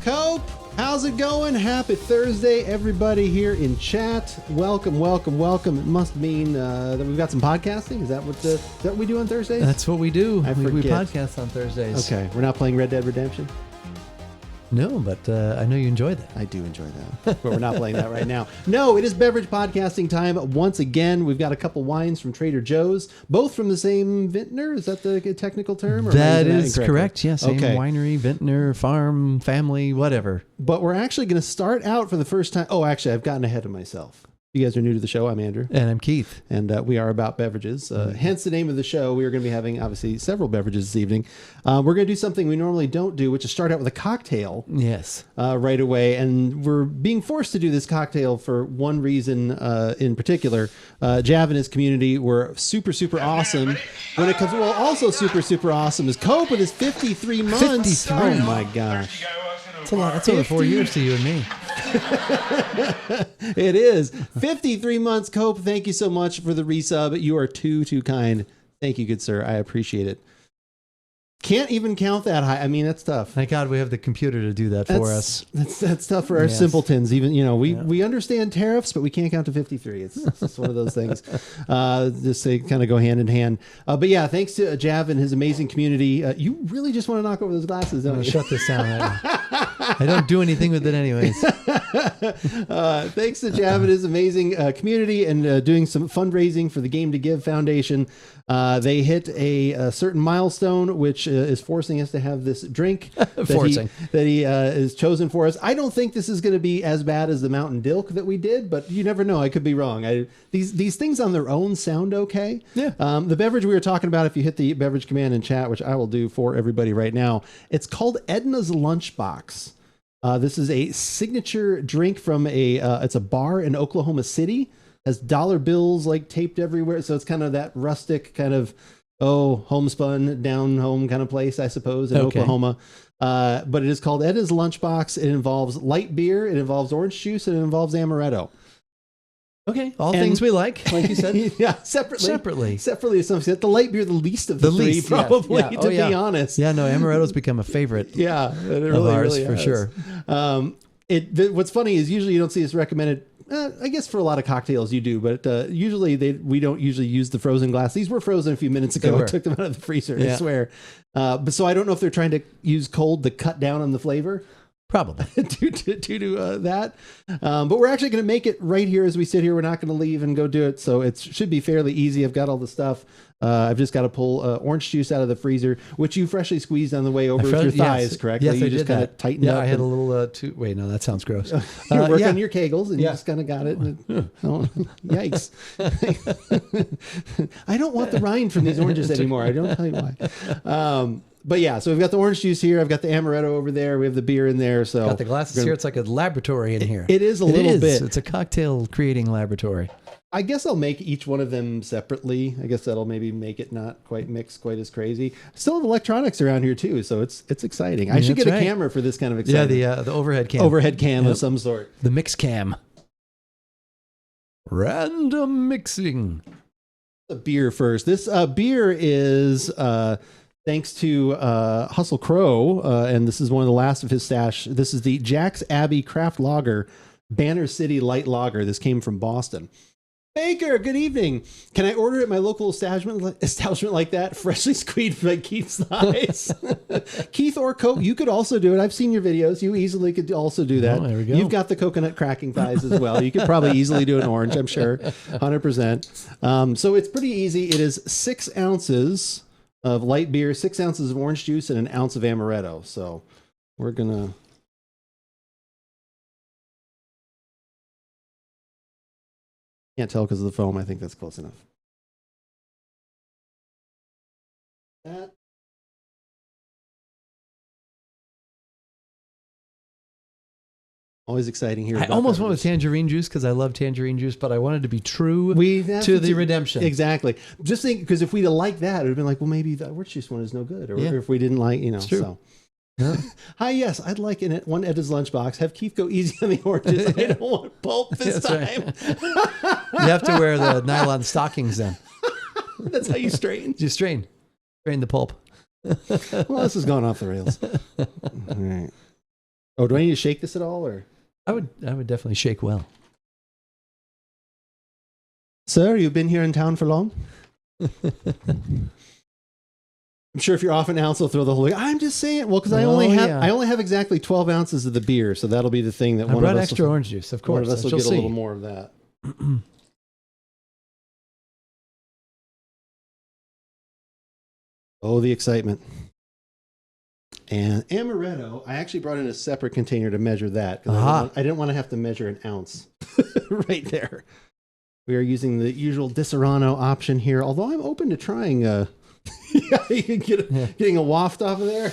Cope, how's it going? Happy Thursday, everybody here in chat. Welcome. It must mean that we've got some podcasting. Is that what we do on Thursdays? That's what we do. I We forget. podcast on Thursdays. Okay, we're not playing Red Dead Redemption? No, but I know you enjoy that. I do enjoy that, but we're not playing that right now. No, it is beverage podcasting time once again. We've got a couple wines from Trader Joe's, both from the same vintner. Is that the technical term? Or That is correct. Yeah, same Okay. winery, vintner, farm, family, whatever. But we're actually going to start out for the first time. Oh, actually, I've gotten ahead of myself. You guys are new to the show. I'm Andrew. And I'm Keith. And we are About Beverages. Hence the name of the show. We are going to be having, obviously, several beverages this evening. We're going to do something we normally don't do, which is start out with a cocktail. Yes. Right away. And we're being forced to do this cocktail for one reason in particular. Jav and his community were super, super awesome. When it comes, well, also super, super awesome is Cope with his 53 months. 53. Oh, my gosh. That's a lot. That's over 4 years to you and me. It is 53 months. Cope, thank you so much for the resub. You are too kind. Thank you, good sir. I appreciate it. Can't even count that high. I mean, that's tough. Thank God we have the computer to do that for us. That's tough for our Yes. simpletons. Even, we understand tariffs, but we can't count to 53. It's just one of those things. Just they kind of go hand in hand. But yeah, thanks to Jav and his amazing community. You really just want to knock over those glasses, don't you? Shut this down. I don't do anything with it anyways. Thanks to Jav and his amazing community and doing some fundraising for the Game to Give Foundation. They hit a certain milestone, which is forcing us to have this drink that he is chosen for us. I don't think this is going to be as bad as the Mountain Dilk that we did, but you never know. I could be wrong. These things on their own sound okay. Yeah. The beverage we were talking about, if you hit the beverage command in chat, which I will do for everybody right now, it's called Edna's Lunchbox. This is a signature drink from it's a bar in Oklahoma City. Has dollar bills like taped everywhere. So it's kind of that rustic kind of, homespun, down home kind of place, I suppose, in Oklahoma. But it is called Edna's Lunchbox. It involves light beer. It involves orange juice. And it involves amaretto. Okay. All things we like you said. Yeah, separately. To some extent. The light beer, the least of the three, least, probably, yeah. to be honest. Yeah, no, amaretto's become a favorite Yeah, it of ours really for has. sure. What's funny is usually you don't see this recommended. I guess for a lot of cocktails you do, but usually we don't usually use the frozen glass. These were frozen a few minutes ago. I took them out of the freezer, I swear. But so I don't know if they're trying to use cold to cut down on the flavor. Probably. due to that. But we're actually going to make it right here as we sit here. We're not going to leave and go do it. So it should be fairly easy. I've got all the stuff. I've just got to pull orange juice out of the freezer, which you freshly squeezed on the way over with your thighs, correct? Yes, you I just did kind that. of tightened up. I had a little wait, no, that sounds gross. You're working on your kegels and you just kind of got it. Yikes. I don't want the rind from these oranges anymore. I don't tell you why. But yeah, so we've got the orange juice here. I've got the amaretto over there. We have the beer in there. So got the glasses here. It's like a laboratory in here. It is a little bit. It's a cocktail creating laboratory. I guess I'll make each one of them separately. I guess that'll maybe make it not quite mixed quite as crazy. Still have electronics around here too, so it's exciting. I should get a camera for this kind of excitement. Yeah, the overhead cam. Overhead cam of some sort. The mix cam. Random mixing. The beer first. This beer is thanks to Hustle Crow, and this is one of the last of his stash. This is the Jack's Abbey Craft Lager, Banner City Light Lager. This came from Boston. Baker, good evening. Can I order at my local establishment like that? Freshly squeezed by Keith's thighs. Keith or Coke, you could also do it. I've seen your videos. You easily could also do that. Oh, there we go. You've got the coconut cracking thighs as well. You could probably easily do an orange, I'm sure. 100%. So it's pretty easy. It is 6 ounces of light beer, 6 ounces of orange juice, and an ounce of amaretto. So we're going to... Can't tell because of the foam. I think that's close enough. That. Always exciting here. I almost went with tangerine juice because I love tangerine juice, but I wanted to be true to the redemption. Exactly. Just think, because if we'd have liked that, it would have been like, well, maybe the orange juice one is no good. Or if we didn't like, It's true. So. Hi, yes, I'd like one Edna's Lunchbox. Have Keith go easy on the oranges. I don't want pulp this time. Right. You have to wear the nylon stockings then. That's how you strain. You strain the pulp. Well, this has gone off the rails. All right. Oh, do I need to shake this at all, or? I would definitely shake well. Sir, you've been here in town for long? I'm sure if you're off an ounce, they'll throw the whole. I'm just saying. Well, because I only have exactly 12 ounces of the beer, so that'll be the thing that I brought extra orange juice. Of course, one of us will get a little more of that. Oh, the excitement! And amaretto, I actually brought in a separate container to measure that because I didn't want to have to measure an ounce right there. We are using the usual Disaronno option here, although I'm open to trying. Yeah, you can getting a waft off of there.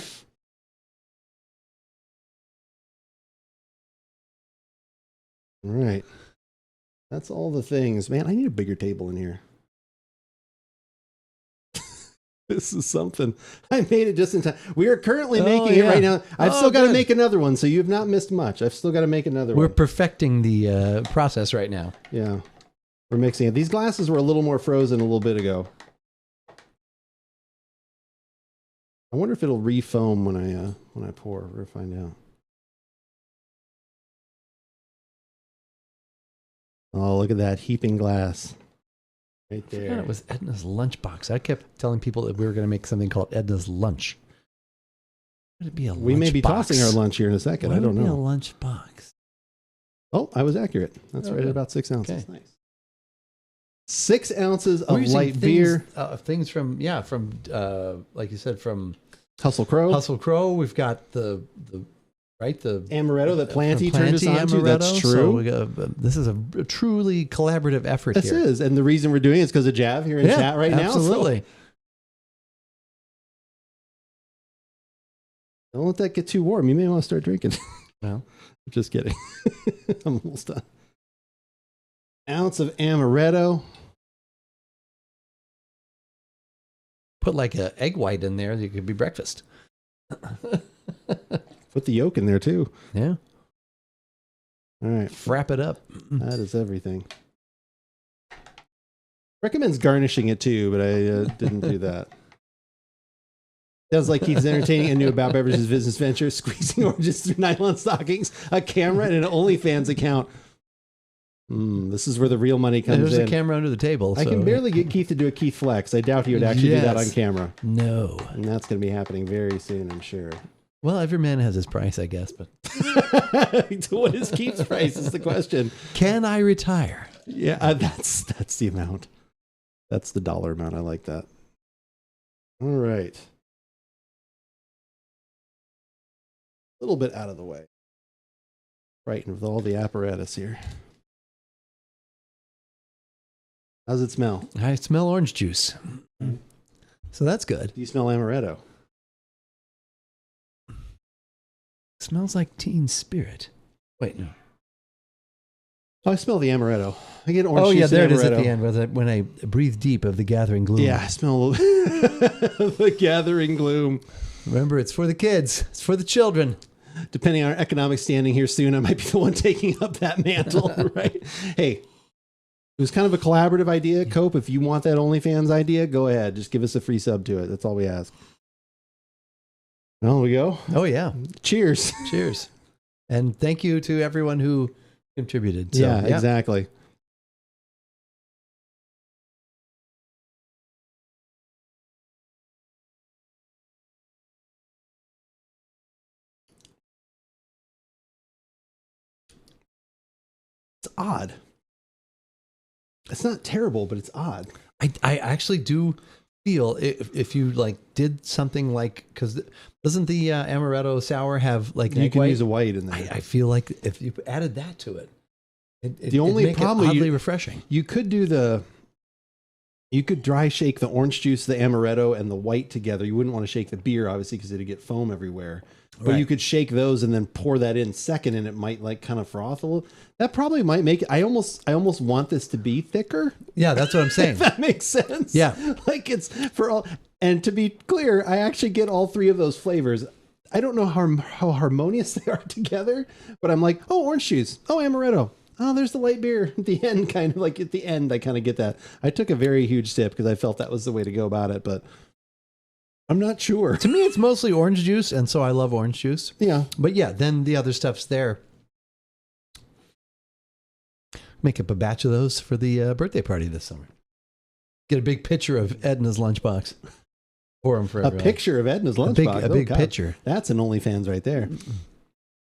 All right. That's all the things. Man, I need a bigger table in here. This is something. I made it just in time. We are currently making it right now. I've still got to make another one, so you've not missed much. I've still got to make another one. We're perfecting the process right now. Yeah. We're mixing it. These glasses were a little more frozen a little bit ago. I wonder if it'll refoam when I pour. We're gonna find out. Oh, look at that heaping glass right there. It was Edna's Lunchbox. I kept telling people that we were going to make something called Edna's Lunch. Would it be a We may be tossing our lunch here in a second. I don't know. A lunchbox. Oh, I was accurate. That's right at about 6 ounces. Okay. Nice. 6 ounces of light beer. Things from like you said, from Hustle Crow. Hustle Crow. We've got the amaretto that Planty turned us on to. That's true. So this is a truly collaborative effort here. This is. And the reason we're doing it is because of Jav here in chat right now. Absolutely. So don't let that get too warm. You may want to start drinking. Well, just kidding. I'm almost done. Ounce of amaretto. Put like an egg white in there. It could be breakfast. Put the yolk in there too. Yeah. All right. Frap it up. That is everything. Recommends garnishing it too, but I didn't do that. Sounds like Keith's entertaining a new AboutBeverages business venture, squeezing oranges through nylon stockings, a camera, and an OnlyFans account. This is where the real money comes in. There's a camera under the table. I can barely get Keith to do a Keith flex. I doubt he would actually do that on camera. No. And that's going to be happening very soon, I'm sure. Well, every man has his price, I guess. But what is Keith's price is the question. Can I retire? Yeah, that's the amount. That's the dollar amount. I like that. All right. A little bit out of the way. Frightened with all the apparatus here. How's it smell? I smell orange juice. So that's good. Do you smell amaretto? Smells like teen spirit. Wait, no. Oh, I smell the amaretto. I get orange juice. Oh, yeah, there it is at the end when I breathe deep of the gathering gloom. Yeah, I smell the gathering gloom. Remember, it's for the kids. It's for the children. Depending on our economic standing here soon, I might be the one taking up that mantle, right? Hey, it was kind of a collaborative idea. Cope, if you want that OnlyFans idea, go ahead. Just give us a free sub to it. That's all we ask. Well, we go. Oh, yeah. Cheers. Cheers. And thank you to everyone who contributed. So, yeah, exactly. It's odd. It's not terrible, but it's odd. I actually do feel if you like did something like, because doesn't the amaretto sour have like you can use a white in there? I feel like if you added that to it, the only problem it oddly refreshing. You could do you could dry shake the orange juice, the amaretto, and the white together. You wouldn't want to shake the beer, obviously, because it'd get foam everywhere. But you could shake those and then pour that in second, and it might like kind of froth a little. That probably might make it. I almost want this to be thicker. Yeah, that's what I'm saying. If that makes sense. Yeah, like it's for all. And to be clear, I actually get all three of those flavors. I don't know how harmonious they are together, but I'm like, oh, orange juice, oh, amaretto, oh, there's the light beer at the end. Kind of like at the end, I kind of get that. I took a very huge sip because I felt that was the way to go about it, but. I'm not sure. To me, it's mostly orange juice, and so I love orange juice. Yeah. But yeah, then the other stuff's there. Make up a batch of those for the birthday party this summer. Get a big picture of Edna's lunchbox. For him for everyone. A picture of Edna's lunchbox. A big picture. That's an OnlyFans right there.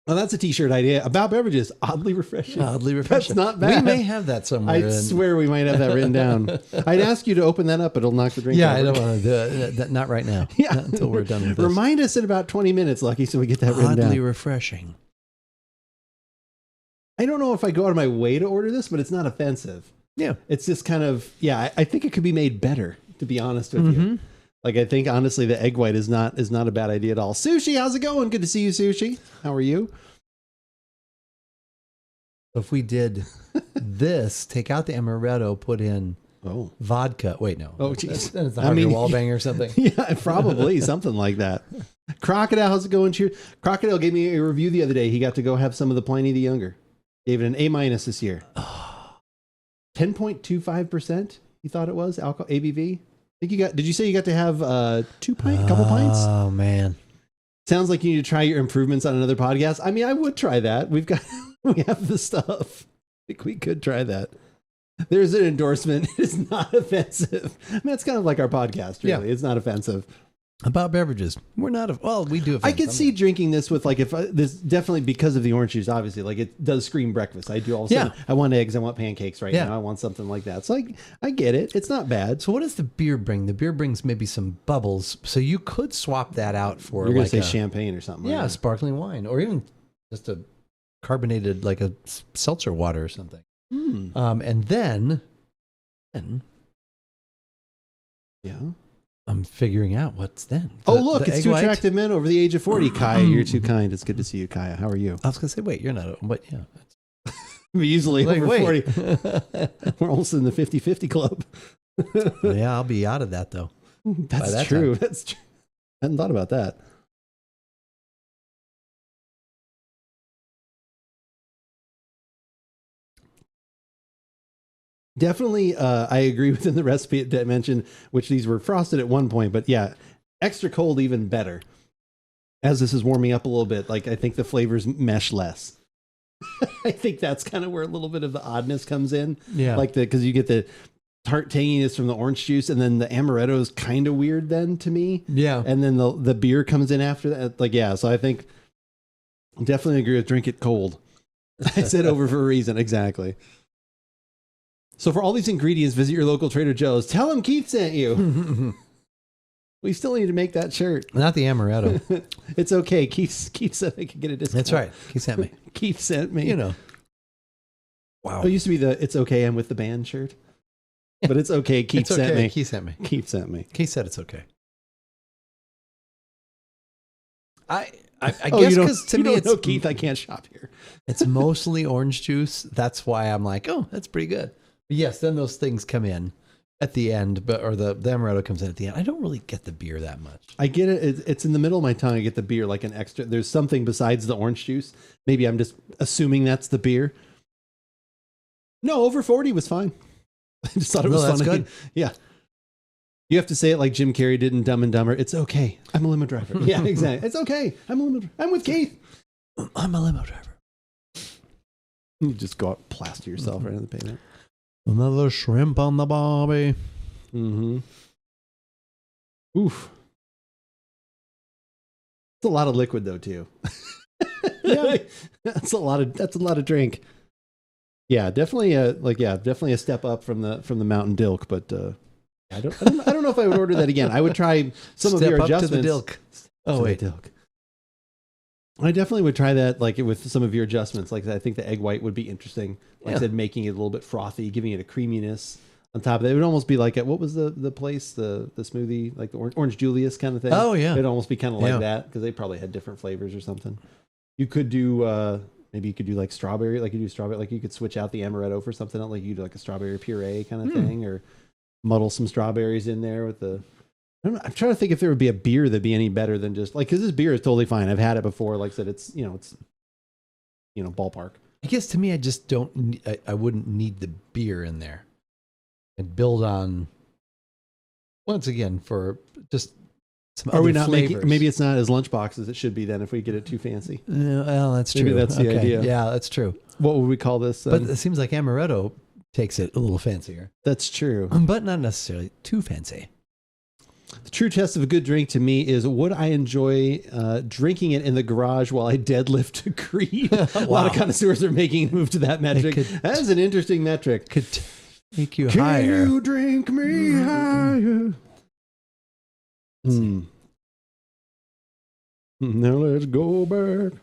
Well, that's a t-shirt idea. About Beverages, oddly refreshing. Oddly refreshing. That's not bad. We may have that somewhere. I swear we might have that written down. I'd ask you to open that up, but it'll knock the drink over. I don't want to do it. Not right now. Yeah. Not until we're done with this. Remind us in about 20 minutes, Lucky, so we get that written down. Oddly refreshing. I don't know if I go out of my way to order this, but it's not offensive. Yeah. It's just kind of, I think it could be made better, to be honest with you. Like, I think, honestly, the egg white is not a bad idea at all. Sushi, how's it going? Good to see you, Sushi. How are you? If we did this, take out the amaretto, put in vodka. Wait, no. Oh, geez. Then it's the Harvey Wallbanger or something. Yeah, probably something like that. Crocodile, how's it going? Crocodile gave me a review the other day. He got to go have some of the Pliny the Younger. Gave it an A- this year. 10.25%. You thought it was alcohol ABV? Did you say you got to have a couple pints? Oh man. Sounds like you need to try your improvements on another podcast. I mean, I would try that. We have the stuff. I think we could try that. There's an endorsement. It's not offensive. I mean, it's kind of like our podcast, really. Yeah. It's not offensive. About beverages. We're not, we do. I could see drinking this with this definitely because of the orange juice, obviously. Like, it does scream breakfast. I do all of a sudden. I want eggs. I want pancakes right now. I want something like that. So I get it. It's not bad. So what does the beer bring? The beer brings maybe some bubbles. So you could swap that out for You're going to say champagne or something. Yeah, sparkling wine. Or even just a carbonated, like a seltzer water or something. And then I'm figuring out what's then. Look, it's two attractive men over the age of 40. Kaya, you're too kind. It's good to see you, Kaya. How are you? I was going to say, wait, you're not, but yeah. Easily over 40. We're almost in the 50-50 club. Yeah, I'll be out of that, though. That's true. That's true. I hadn't thought about that. Definitely, I agree within the recipe that I mentioned, which these were frosted at one point, but yeah, extra cold, even better. As this is warming up a little bit, like, I think the flavors mesh less. I think that's kind of where a little bit of the oddness comes in. Yeah. Like because you get the tart tanginess from the orange juice, and then the amaretto is kind of weird then to me. Yeah. And then the beer comes in after that. Like, yeah, so I think definitely agree with drink it cold. I said over for a reason. Exactly. So for all these ingredients, visit your local Trader Joe's. Tell them Keith sent you. We still need to make that shirt. Not the amaretto. It's okay. Keith said I could get a discount. That's right. Keith sent me. Keith sent me. You know. Wow. Oh, it used to be the "It's okay, I'm with the band" shirt. But it's okay. Keith sent me. Keith sent me. Keith sent me. Keith said it's okay. I guess because to me it's Keith. I can't shop here. It's mostly orange juice. That's why I'm like, oh, that's pretty good. But yes, then those things come in at the end, or the amaretto comes in at the end. I don't really get the beer that much. I get it. It's in the middle of my tongue. I get the beer like an extra. There's something besides the orange juice. Maybe I'm just assuming that's the beer. No, over 40 was fine. I just thought it was funny. That's good. Yeah. You have to say it like Jim Carrey did in Dumb and Dumber. It's okay. I'm a limo driver. Yeah, exactly. It's okay. I'm with Keith. I'm a limo driver. You just go out and plaster yourself right on the pavement. Another shrimp on the barbie. Mm-hmm. Oof. It's a lot of liquid though, too. Yeah. That's a lot of drink. Yeah, definitely definitely a step up from the Mountain Dilk, but I don't know if I would order that again. I would try some of your adjustments. To the Dilk. Oh, wait. Dilk. I definitely would try that, like with some of your adjustments. Like I think the egg white would be interesting. Like I said, making it a little bit frothy, giving it a creaminess on top of that. It would almost be like what was the place, the smoothie, like the Orange Julius kind of thing. Oh yeah, it'd almost be kind of like that because they probably had different flavors or something. You could do maybe you could do like strawberry, like you do strawberry, like you could switch out the amaretto for something else, like you do like a strawberry puree kind of thing, or muddle some strawberries in there with the. I'm trying to think if there would be a beer that'd be any better than just like, because this beer is totally fine. I've had it before. Like I said, it's ballpark. I guess to me, I just don't. I wouldn't need the beer in there. I'd build on once again for just some Are we other not flavors. making? Maybe it's not as lunchbox as it should be then. If we get it too fancy, Well, that's true. Maybe that's the idea. Yeah, that's true. What would we call this? But it seems like amaretto takes it a little fancier, That's true. but not necessarily too fancy. The true test of a good drink to me is, would I enjoy drinking it in the garage while I deadlift a Creed? A lot of connoisseurs are making a move to that metric. That is an interesting metric. Could take you Can higher. you drink me higher? Now let's go back.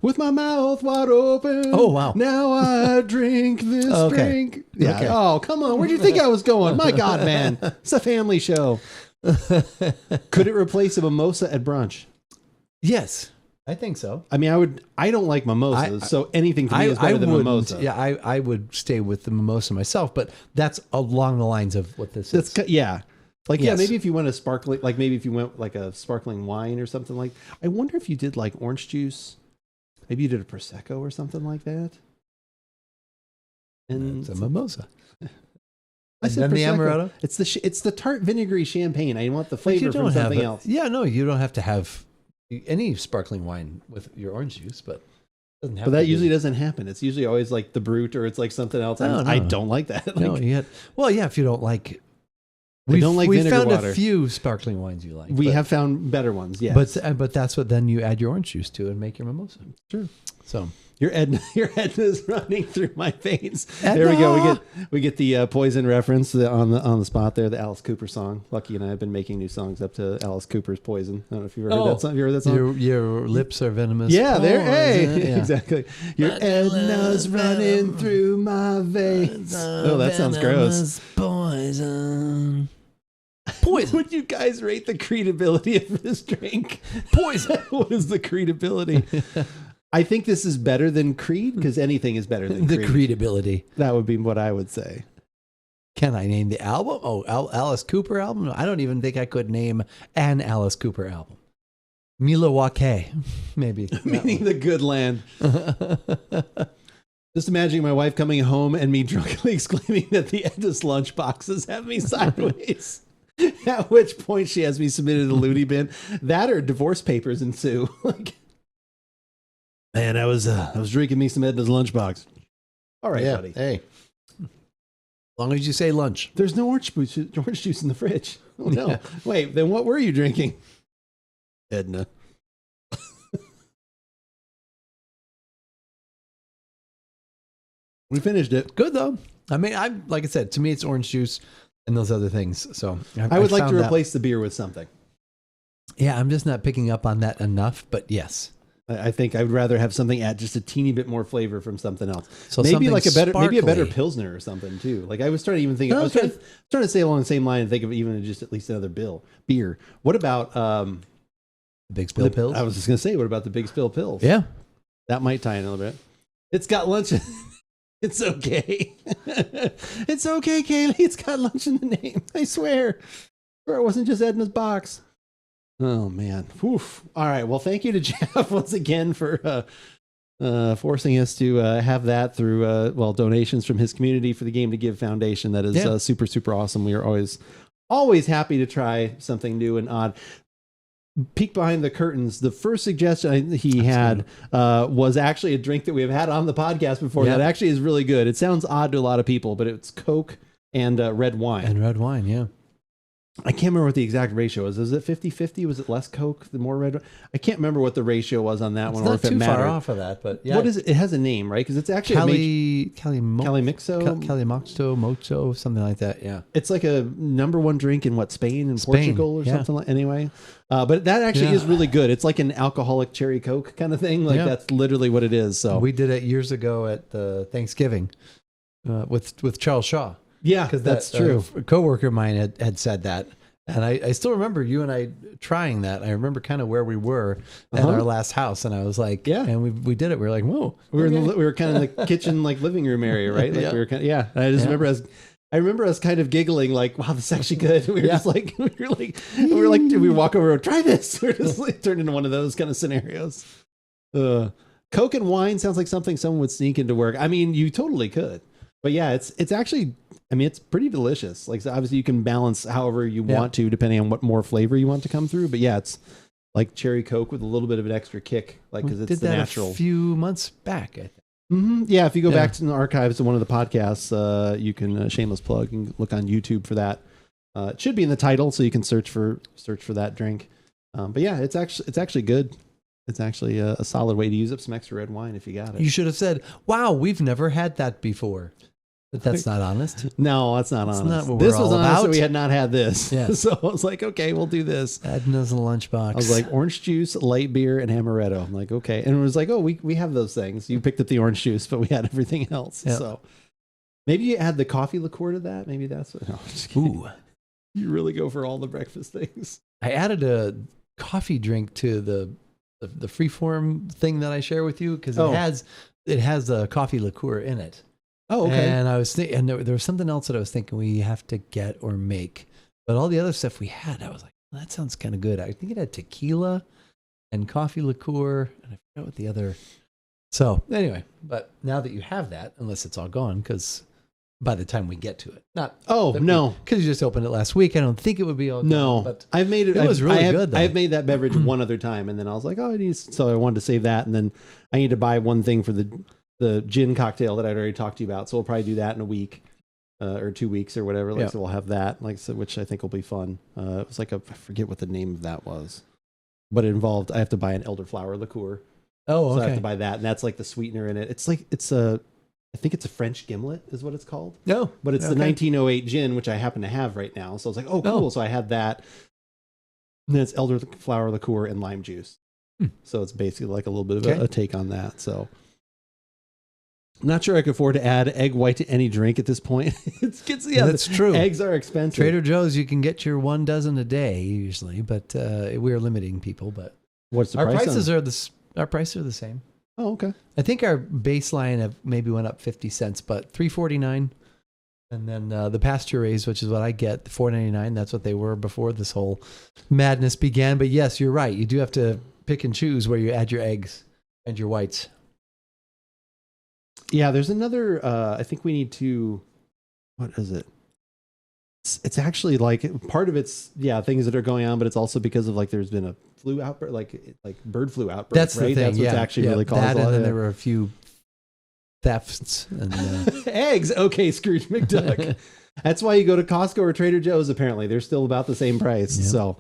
With my mouth wide open. Oh, wow. Now I drink this drink. Yeah. Okay. Oh, come on. Where'd you think I was going? My God, man. It's a family show. Could it replace a mimosa at brunch? Yes, I think so. I mean, I don't like mimosas, so anything to me is better than mimosa. Yeah, I would stay with the mimosa myself, but that's along the lines of what this is. Yeah. Like, Yes. maybe if you went a sparkling, like maybe if you went like a sparkling wine or something like, I wonder if you did like orange juice. Maybe you did a Prosecco or something like that. And It's a mimosa. I said then the Prosecco. amaretto? It's the tart vinegary champagne. I want the flavor from something else. Yeah, no, you don't have to have any sparkling wine with your orange juice, but it doesn't have But to that be. usually doesn't happen. It's usually always like the Brut or it's like something else. No, I no. don't like that. No, Like, if you don't like... I don't like we vinegar found water. a few sparkling wines you like. we have found better ones, yes. But that's what then you add your orange juice to and make your mimosa. Sure. So... Your Edna's running through my veins. There we go. We get the Poison reference on the spot there. The Alice Cooper song. Lucky and I have been making new songs up to Alice Cooper's Poison. I don't know if you've ever heard that song. Have you heard that song? Your lips are venomous. Yeah, there. Hey, Poison. Yeah. exactly. Your Edna's running through my veins. Oh, that sounds gross. Poison. Would you guys rate the creedability of this drink? Poison. What is the creedability? I think this is better than Creed because anything is better than The Creed. creedability. That would be what I would say. Can I name the album? Oh, Alice Cooper album? I don't even think I could name an Alice Cooper album. Milwaukee, maybe. Meaning the good land. Just imagining my wife coming home and me drunkenly exclaiming that the Edna's lunchboxes have me sideways. At which point she has me submitted a loony bin. That or divorce papers ensue. Like, man, I was drinking me some Edna's lunchbox. All right, buddy. Hey. As long as you say lunch. There's no orange juice in the fridge. Oh, no. Yeah. Wait, then what were you drinking? Edna. We finished it. Good though. I mean, like I said, to me it's orange juice and those other things. So I would like to found that- replace the beer with something. Yeah, I'm just not picking up on that enough, but yes. I think I would rather have something add just a teeny bit more flavor from something else. So Maybe something like maybe a better sparkly. Pilsner or something too. Like I was trying to even think. I was Okay. trying to stay along the same line and think of even just at least another beer. What about Big Spill pills? I was just gonna say, what about the Big Spill pills? Yeah. That might tie in a little bit. It's got lunch. It's okay. It's okay, Kaylee. It's got lunch in the name. I swear. Or it wasn't just Edna's box. Oh man. Oof. All right. Well, thank you to Jeff once again for forcing us to have that through donations from his community for the Game to Give Foundation. That is super, super awesome. We are always happy to try something new and odd. Peek behind the curtains. The first suggestion he had was actually a drink that we have had on the podcast before. Yeah. That actually is really good. It sounds odd to a lot of people, but it's Coke and red wine. And red wine, yeah. I can't remember what the exact ratio was. Is it 50-50? Was it less Coke, the more red wine? I can't remember what the ratio was on that It's one, or not if it too mattered. far off of that, but yeah. What is it? It has a name, right? Because it's actually Calimixo. Mocho, something like that, yeah. It's like a number one drink in Spain and Spain, Portugal or yeah. something like. Anyway, but that actually is really good. It's like an alcoholic cherry Coke kind of thing. Like that's literally what it is. So we did it years ago at the Thanksgiving with Charles Shaw. Yeah, because that's true. A coworker of mine had said that. And I still remember you and I trying that. I remember kind of where we were at our last house, and I was like, yeah. And we did it. We were like, whoa. We were kind of in the kitchen, like living room area, right? Like we were kind of, And I remember us kind of giggling, like, wow, this is actually good. We were just like, we walk over, try this. We're just like turned into one of those kind of scenarios. Coke and wine sounds like something someone would sneak into work. I mean, you totally could. But yeah, it's actually, I mean, it's pretty delicious. Like, so obviously you can balance however you want to, depending on what more flavor you want to come through. But yeah, it's like cherry Coke with a little bit of an extra kick, like, because it's the natural. A few months back, I think. Mm-hmm. Yeah, if you go back to the archives of one of the podcasts, you can shameless plug and look on YouTube for that. It should be in the title, so you can search for that drink. But yeah, it's actually good. It's actually a solid way to use up some extra red wine if you got it. You should have said, "Wow, we've never had that before." But that's not honest. No, that's not honest. Not what this we're was all honest about. that we had not had this. Yes. So I was like, okay, we'll do this. Edna's Lunchbox. I was like, orange juice, light beer, and amaretto. I'm like, okay. And it was like, oh, we have those things. You picked up the orange juice, but we had everything else. Yep. So maybe you add the coffee liqueur to that. Maybe that's what. No, I'm just kidding. Ooh. You really go for all the breakfast things. I added a coffee drink to the freeform thing that I share with you because it has a coffee liqueur in it. Oh, okay. And I was thinking, and there was something else that I was thinking we have to get or make, but all the other stuff we had, I was like, well, that sounds kind of good. I think it had tequila and coffee liqueur, and I forgot what the other. So anyway, but now that you have that, unless it's all gone, because by the time we get to it, because you just opened it last week, I don't think it would be all gone. No, but I've made it. It was really good. Though. I've made that beverage one other time, and then I was like, so I wanted to save that, and then I need to buy one thing for the gin cocktail that I'd already talked to you about. So we'll probably do that in a week or 2 weeks or whatever. So we'll have that, which I think will be fun. It was I forget what the name of that was, but it involved, I have to buy an elderflower liqueur. Oh, okay. So I have to buy that. And that's like the sweetener in it. I think it's a French gimlet is what it's called. No, but it's the 1908 gin, which I happen to have right now. So I was like, oh, cool. So I had that. And then it's elderflower liqueur and lime juice. So it's basically like a little bit of a take on that. So I'm not sure I could afford to add egg white to any drink at this point. That's true. Eggs are expensive. Trader Joe's, you can get your 1 dozen a day usually, but we're limiting people. But what's the our price? Our prices are the same. Oh, okay. I think our baseline maybe went up 50 cents, but $3.49, and then the pasture raised, which is what I get, $4.99. That's what they were before this whole madness began. But yes, you're right. You do have to pick and choose where you add your eggs and your whites. Yeah, there's another, I think we need to, what is it? It's actually like part of it's, things that are going on, but it's also because of there's been a flu outbreak, like bird flu outbreak. That's right? The thing. That's what's actually really caused that, a lot and then of there were a few thefts. And, eggs. Okay, Scrooge McDuck. That's why you go to Costco or Trader Joe's, apparently. They're still about the same price. Yep. So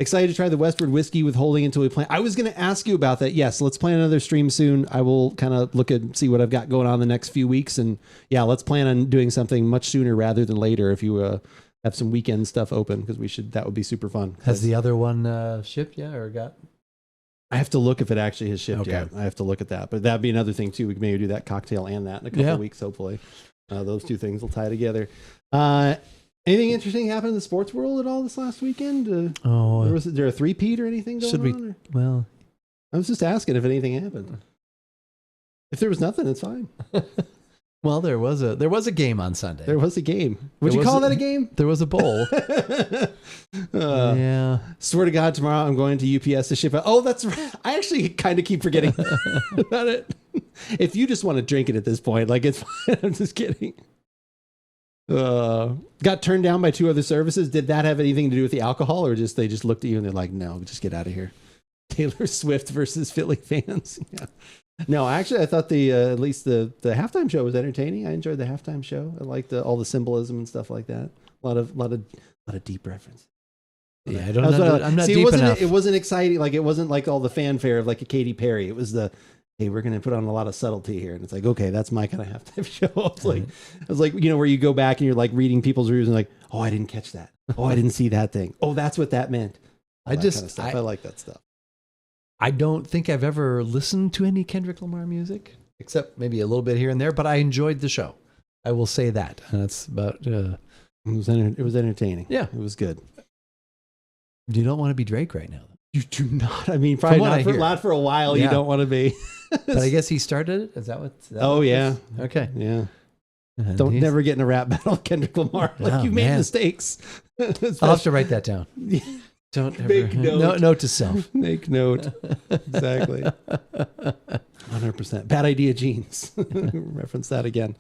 excited to try the Westward whiskey withholding until we plan. I was going to ask you about that. Yes, let's plan another stream soon. I will kind of look and see what I've got going on the next few weeks. And let's plan on doing something much sooner rather than later if you have some weekend stuff open, because that would be super fun. Has the other one shipped yet or got? I have to look if it actually has shipped yet. I have to look at that. But that'd be another thing too. We can maybe do that cocktail and that in a couple of weeks, hopefully. Those two things will tie together. Anything interesting happened in the sports world at all this last weekend? Was there a three-peat or anything going on? Well, I was just asking if anything happened. If there was nothing, it's fine. Well, there was a game on Sunday. There was a game. Would you call that a game? There was a bowl. Swear to God, tomorrow I'm going to UPS to ship it. Oh, that's right. I actually kind of keep forgetting about it. If you just want to drink it at this point, it's fine. I'm just kidding. Got turned down by 2 other services. Did that have anything to do with the alcohol, or they just looked at you and they're like, no, just get out of here? Taylor Swift versus Philly fans. Yeah. No, actually, I thought at least the halftime show was entertaining. I enjoyed the halftime show. I liked all the symbolism and stuff like that. A lot of deep reference. Yeah, I'm not deep enough. It wasn't exciting. It wasn't like all the fanfare of a Katy Perry. It was hey, we're going to put on a lot of subtlety here. And it's okay, that's my kind of halftime show. I was like, where you go back and you're reading people's reviews and oh, I didn't catch that. Oh, I didn't see that thing. Oh, that's what that meant. I like that stuff. I don't think I've ever listened to any Kendrick Lamar music, except maybe a little bit here and there, but I enjoyed the show. I will say that. And that's about... It was entertaining. Yeah. It was good. You don't want to be Drake right now, though. You do not. I mean, probably not for a while. Yeah. You don't want to be. But I guess he started it? Is that what? Yeah. Okay. Yeah. Don't never get in a rap battle with Kendrick Lamar. You've made mistakes. I'll have to write that down. Don't ever. Make note. Note to self. Make note. Exactly. 100%. Bad idea jeans. Reference that again.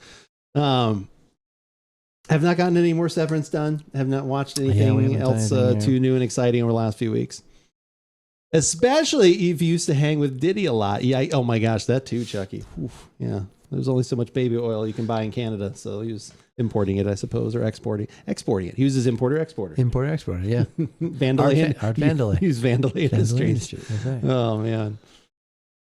Have not gotten any more Severance done. Have not watched anything else too new and exciting over the last few weeks. Especially if you used to hang with Diddy a lot. Yeah. Oh my gosh, that too, Chucky. Oof, yeah. There's only so much baby oil you can buy in Canada, so he was importing it, I suppose, or exporting it. He was his exporter. Yeah. Vandalay. Art Vandalay. He was Vandalay Industries. That's right. Oh man.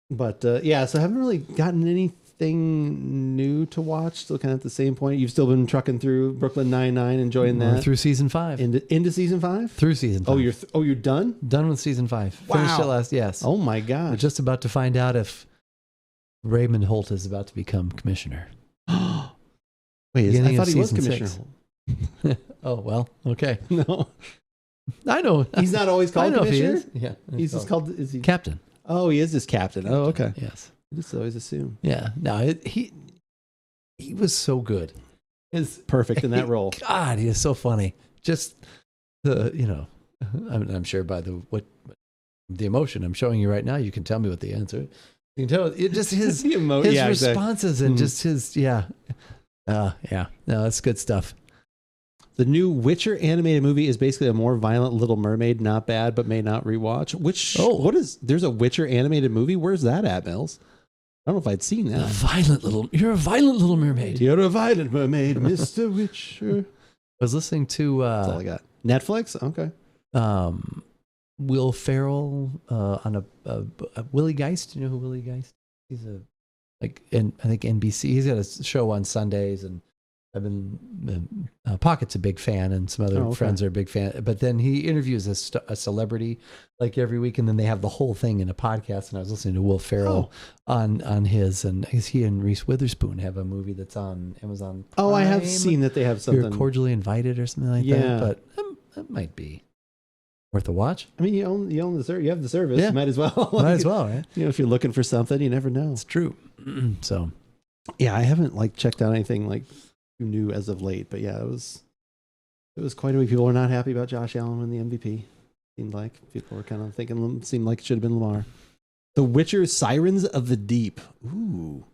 But yeah, so I haven't really gotten anything new to watch. Still kind of at the same point. You've still been trucking through Brooklyn Nine-Nine, enjoying that. Through season 5. Into season 5? Through season 5. You're done? Done with season 5. Wow. Finished it last. Yes. Oh my gosh. We're just about to find out if Raymond Holt is about to become commissioner. Wait, I thought he was commissioner. Oh well, okay. No, I know he's not always called commissioner. Yeah, he's just called. Is he captain? Oh, he is just captain. Oh, okay. Yes, I just always assume. Yeah. No, he was so good. Perfect in that role. God, he is so funny. Just I'm sure by the emotion I'm showing you right now, you can tell me what the answer. You can tell it just his responses and just his yeah. No, that's good stuff. The new Witcher animated movie is basically a more violent Little Mermaid. Not bad, but may not rewatch. There's a Witcher animated movie? Where's that at, Mills? I don't know if I'd seen that. You're a violent little mermaid. You're a violent mermaid, Mr. Witcher. I was listening to that's all I got. Netflix? Okay. Will Ferrell on a Willie Geist. Do you know who Willie Geist? He's I think NBC. He's got a show on Sundays, and I've been Pocket's a big fan, and some other friends are a big fan. But then he interviews a celebrity like every week, and then they have the whole thing in a podcast. And I was listening to Will Ferrell on his, and he and Reese Witherspoon have a movie that's on Amazon Prime. I have seen that they have something. You're Cordially Invited or something like that. But that might be worth a watch. I mean, you own the service. You have the service. Yeah. You might as well. Might as well, right? If you're looking for something, you never know. It's true. So, yeah, I haven't checked out anything new as of late, but yeah, it was quite a week. People were not happy about Josh Allen winning the MVP. Seemed like people were kind of thinking seemed like it should have been Lamar. The Witcher: Sirens of the Deep. Ooh,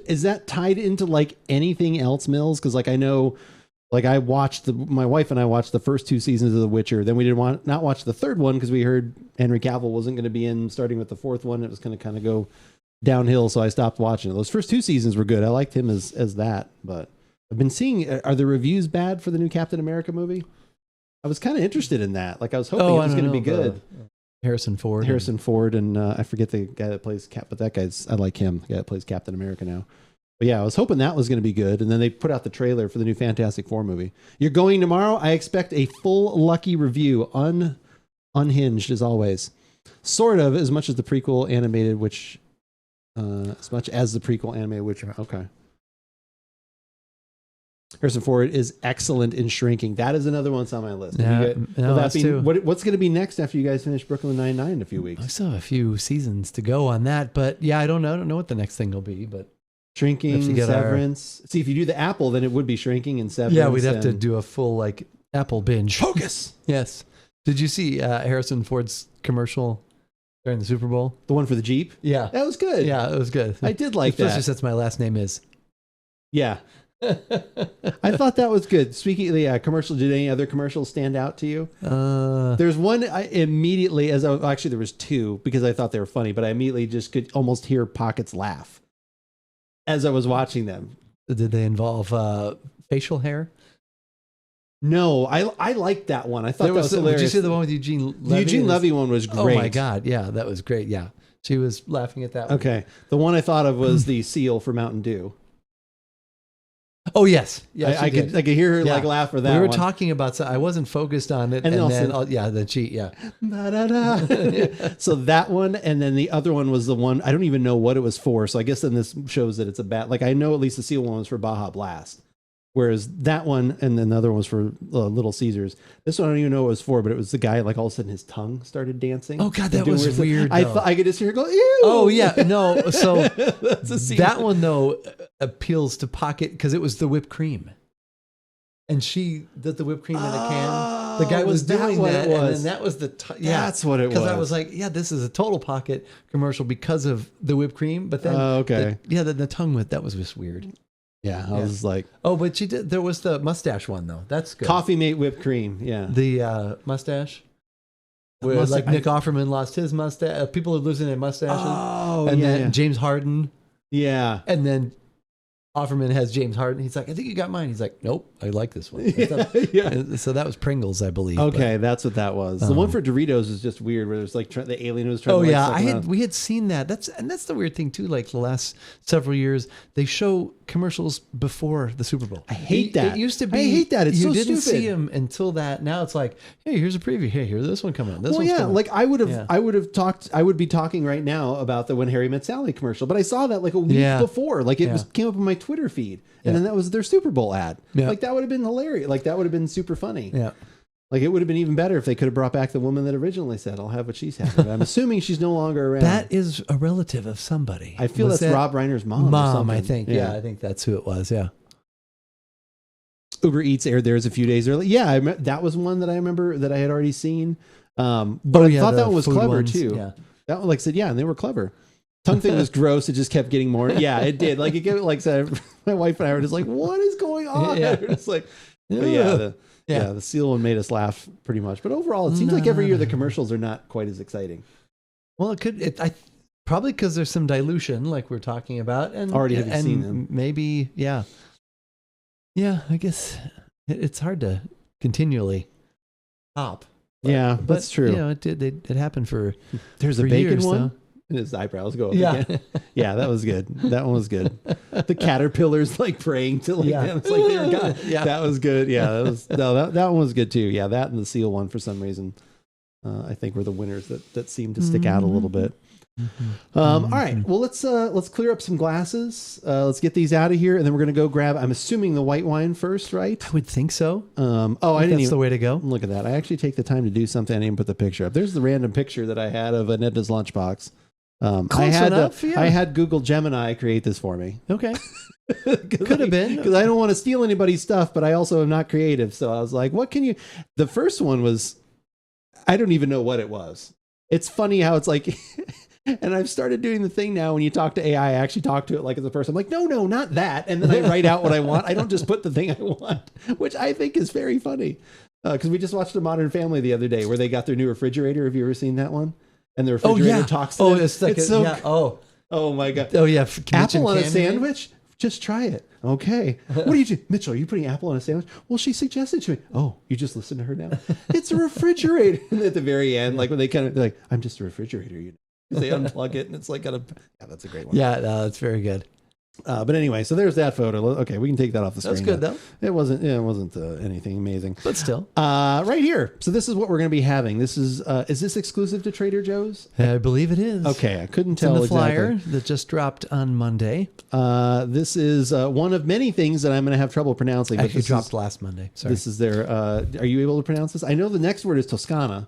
is that tied into anything else, Mills? Because I know. I watched my wife and I watched the first 2 seasons of The Witcher. Then we didn't not watch the third one because we heard Henry Cavill wasn't going to be in starting with the fourth one. It was going to kind of go downhill, so I stopped watching it. Those first 2 seasons were good. I liked him as that, but I've been seeing. Are the reviews bad for the new Captain America movie? I was kind of interested in that. I was hoping it was going to be good. Harrison Ford, and I forget the guy that plays Cap, but that guy's I like him. The guy that plays Captain America now. But yeah, I was hoping that was going to be good. And then they put out the trailer for the new Fantastic Four movie. You're going tomorrow? I expect a full Lucky review, unhinged as always. Sort of, as much as the prequel animated, okay. Harrison Ford is excellent in Shrinking. That is another one that's on my list. What's going to be next after you guys finish Brooklyn Nine-Nine in a few weeks? I still have a few seasons to go on that. But yeah, I don't know what the next thing will be, but Shrinking, Severance. See, if you do the Apple, then it would be Shrinking and Severance. Yeah, we'd have to do a full Apple binge. Focus. Yes. Did you see Harrison Ford's commercial during the Super Bowl? The one for the Jeep? Yeah. That was good. Yeah, it was good. I did like that. Especially since my last name is. Yeah. I thought that was good. Speaking of the commercial, did any other commercials stand out to you? There's one immediately, actually there was 2 because I thought they were funny, but I immediately just could almost hear Pockets laugh as I was watching them. Did they involve facial hair? No, I liked that one. I thought that was hilarious. Did you see the one with Eugene Levy? The Eugene Levy one was great. Oh my God. Yeah, that was great. Yeah. She was laughing at that one. Okay. The one I thought of was the seal for Mountain Dew. Oh yes, yeah. I could hear her laugh for that. We were one. talking about. I wasn't focused on it, and then the cheat. Yeah. So that one, and then the other one was the one I don't even know what it was for. So I guess then this shows that it's a bad. I know at least the seal one was for Baja Blast, whereas that one and then the other one was for Little Caesars. This one I don't even know what it was for, but it was the guy all of a sudden his tongue started dancing. Oh God, that was weird. I thought I could just hear her go, ew. Oh yeah, no. So that one though appeals to Pocket because it was the whipped cream, and she did the whipped cream in a can. The guy was doing that, and then that was that's what it was. Because I was like, yeah, this is a total Pocket commercial because of the whipped cream. But then, okay, then the tongue that was just weird. Yeah, I was like, Oh, but she did. There was the mustache one though. That's good. Coffee Mate whipped cream. Yeah. The mustache. Where like Nick Offerman lost his mustache. People are losing their mustaches. Oh, and yeah, then yeah. James Harden. Yeah. And then Offerman has James Harden. He's like, I think you got mine. He's like, nope, I like this one. Yeah. So that was Pringles, I believe. Okay, that's what that was. The one for Doritos is just weird, where there's like the alien was trying. Oh to yeah, we had seen that. That's the weird thing too. Like the last several years, they show commercials before the Super Bowl. I hate that. It used to be. I hate that. It's you so didn't stupid. see them until that. Now it's like, hey, here's a preview. Hey, here's this one coming out. This Well, one's yeah, coming. like I would be talking right now about the When Harry Met Sally commercial, but I saw that like a week before. Like it came up on my Twitter feed, and then that was their Super Bowl ad. Yeah. Like that would have been hilarious. Like that would have been super funny. Yeah. Like it would have been even better if they could have brought back the woman that originally said, "I'll have what she's having." I'm assuming she's no longer around. That is a relative of somebody. I feel that's Rob Reiner's mom. Or something. I think. Yeah, I think that's who it was. Yeah. Uber Eats aired theirs a few days early. Yeah, that was one that I remember that I had already seen. But I thought that one was clever too. Yeah. That one, like I said, yeah, and they were clever. Tongue thing was gross. It just kept getting more. Yeah, it did. Like it gave it like said, my wife and I were just like, "What is going on?" Yeah. We're just like, but yeah, the seal one made us laugh pretty much. But overall, it seems like every year the commercials are not quite as exciting. Well, it could. Probably because there's some dilution, like we're talking about, and Have seen them? Maybe, yeah. I guess it's hard to continually top. Yeah, that's true. You know, it happened for. There's a for bacon years, one. though. And his eyebrows go up Yeah. again. Yeah, that was good. That one was good. The caterpillars like praying to like them. It's like they were gone. Yeah. That was good. Yeah, that one was good too. Yeah, that and the seal one for some reason, I think were the winners that seemed to stick out a little bit. All right. Well, let's clear up some glasses. Let's get these out of here, and then we're gonna go grab. I'm assuming the white wine first, right? I would think so. I didn't That's even the way to go. look at that. I actually take the time to do something. I didn't put the picture up. There's the random picture that I had of Edna's lunchbox. Close enough, yeah. I had Google Gemini create this for me. Okay. Could have been. Because I don't want to steal anybody's stuff, but I also am not creative. So I was like, what can you... The first one was... I don't even know what it was. It's funny how it's like... And I've started doing the thing now when you talk to AI, I actually talk to it like as a person. I'm like, no, not that. And then I write out what I want. I don't just put the thing I want, which I think is very funny. Because we just watched a Modern Family the other day where they got their new refrigerator. Have you ever seen that one? And the refrigerator talks to them. It's like oh my God. Oh yeah. Apple on a sandwich? Just try it. Okay. What do you do? Mitchell, are you putting apple on a sandwich? Well, she suggested to me. Oh, you just listen to her now. It's a refrigerator. And at the very end, like when they kind of like, I'm just a refrigerator, you know. They unplug it and it's like that's a great one. Yeah, no, that's very good. But anyway, so there's that photo. Okay, we can take that off the screen. That's good though. It wasn't anything amazing, but still. Right here. So this is what we're going to be having. This is this exclusive to Trader Joe's? I believe it is. Okay, I couldn't tell in the exactly. flyer that just dropped on Monday. This is one of many things that I'm going to have trouble pronouncing. Actually, dropped last Monday. Sorry. This is their. Are you able to pronounce this? I know the next word is Toscana.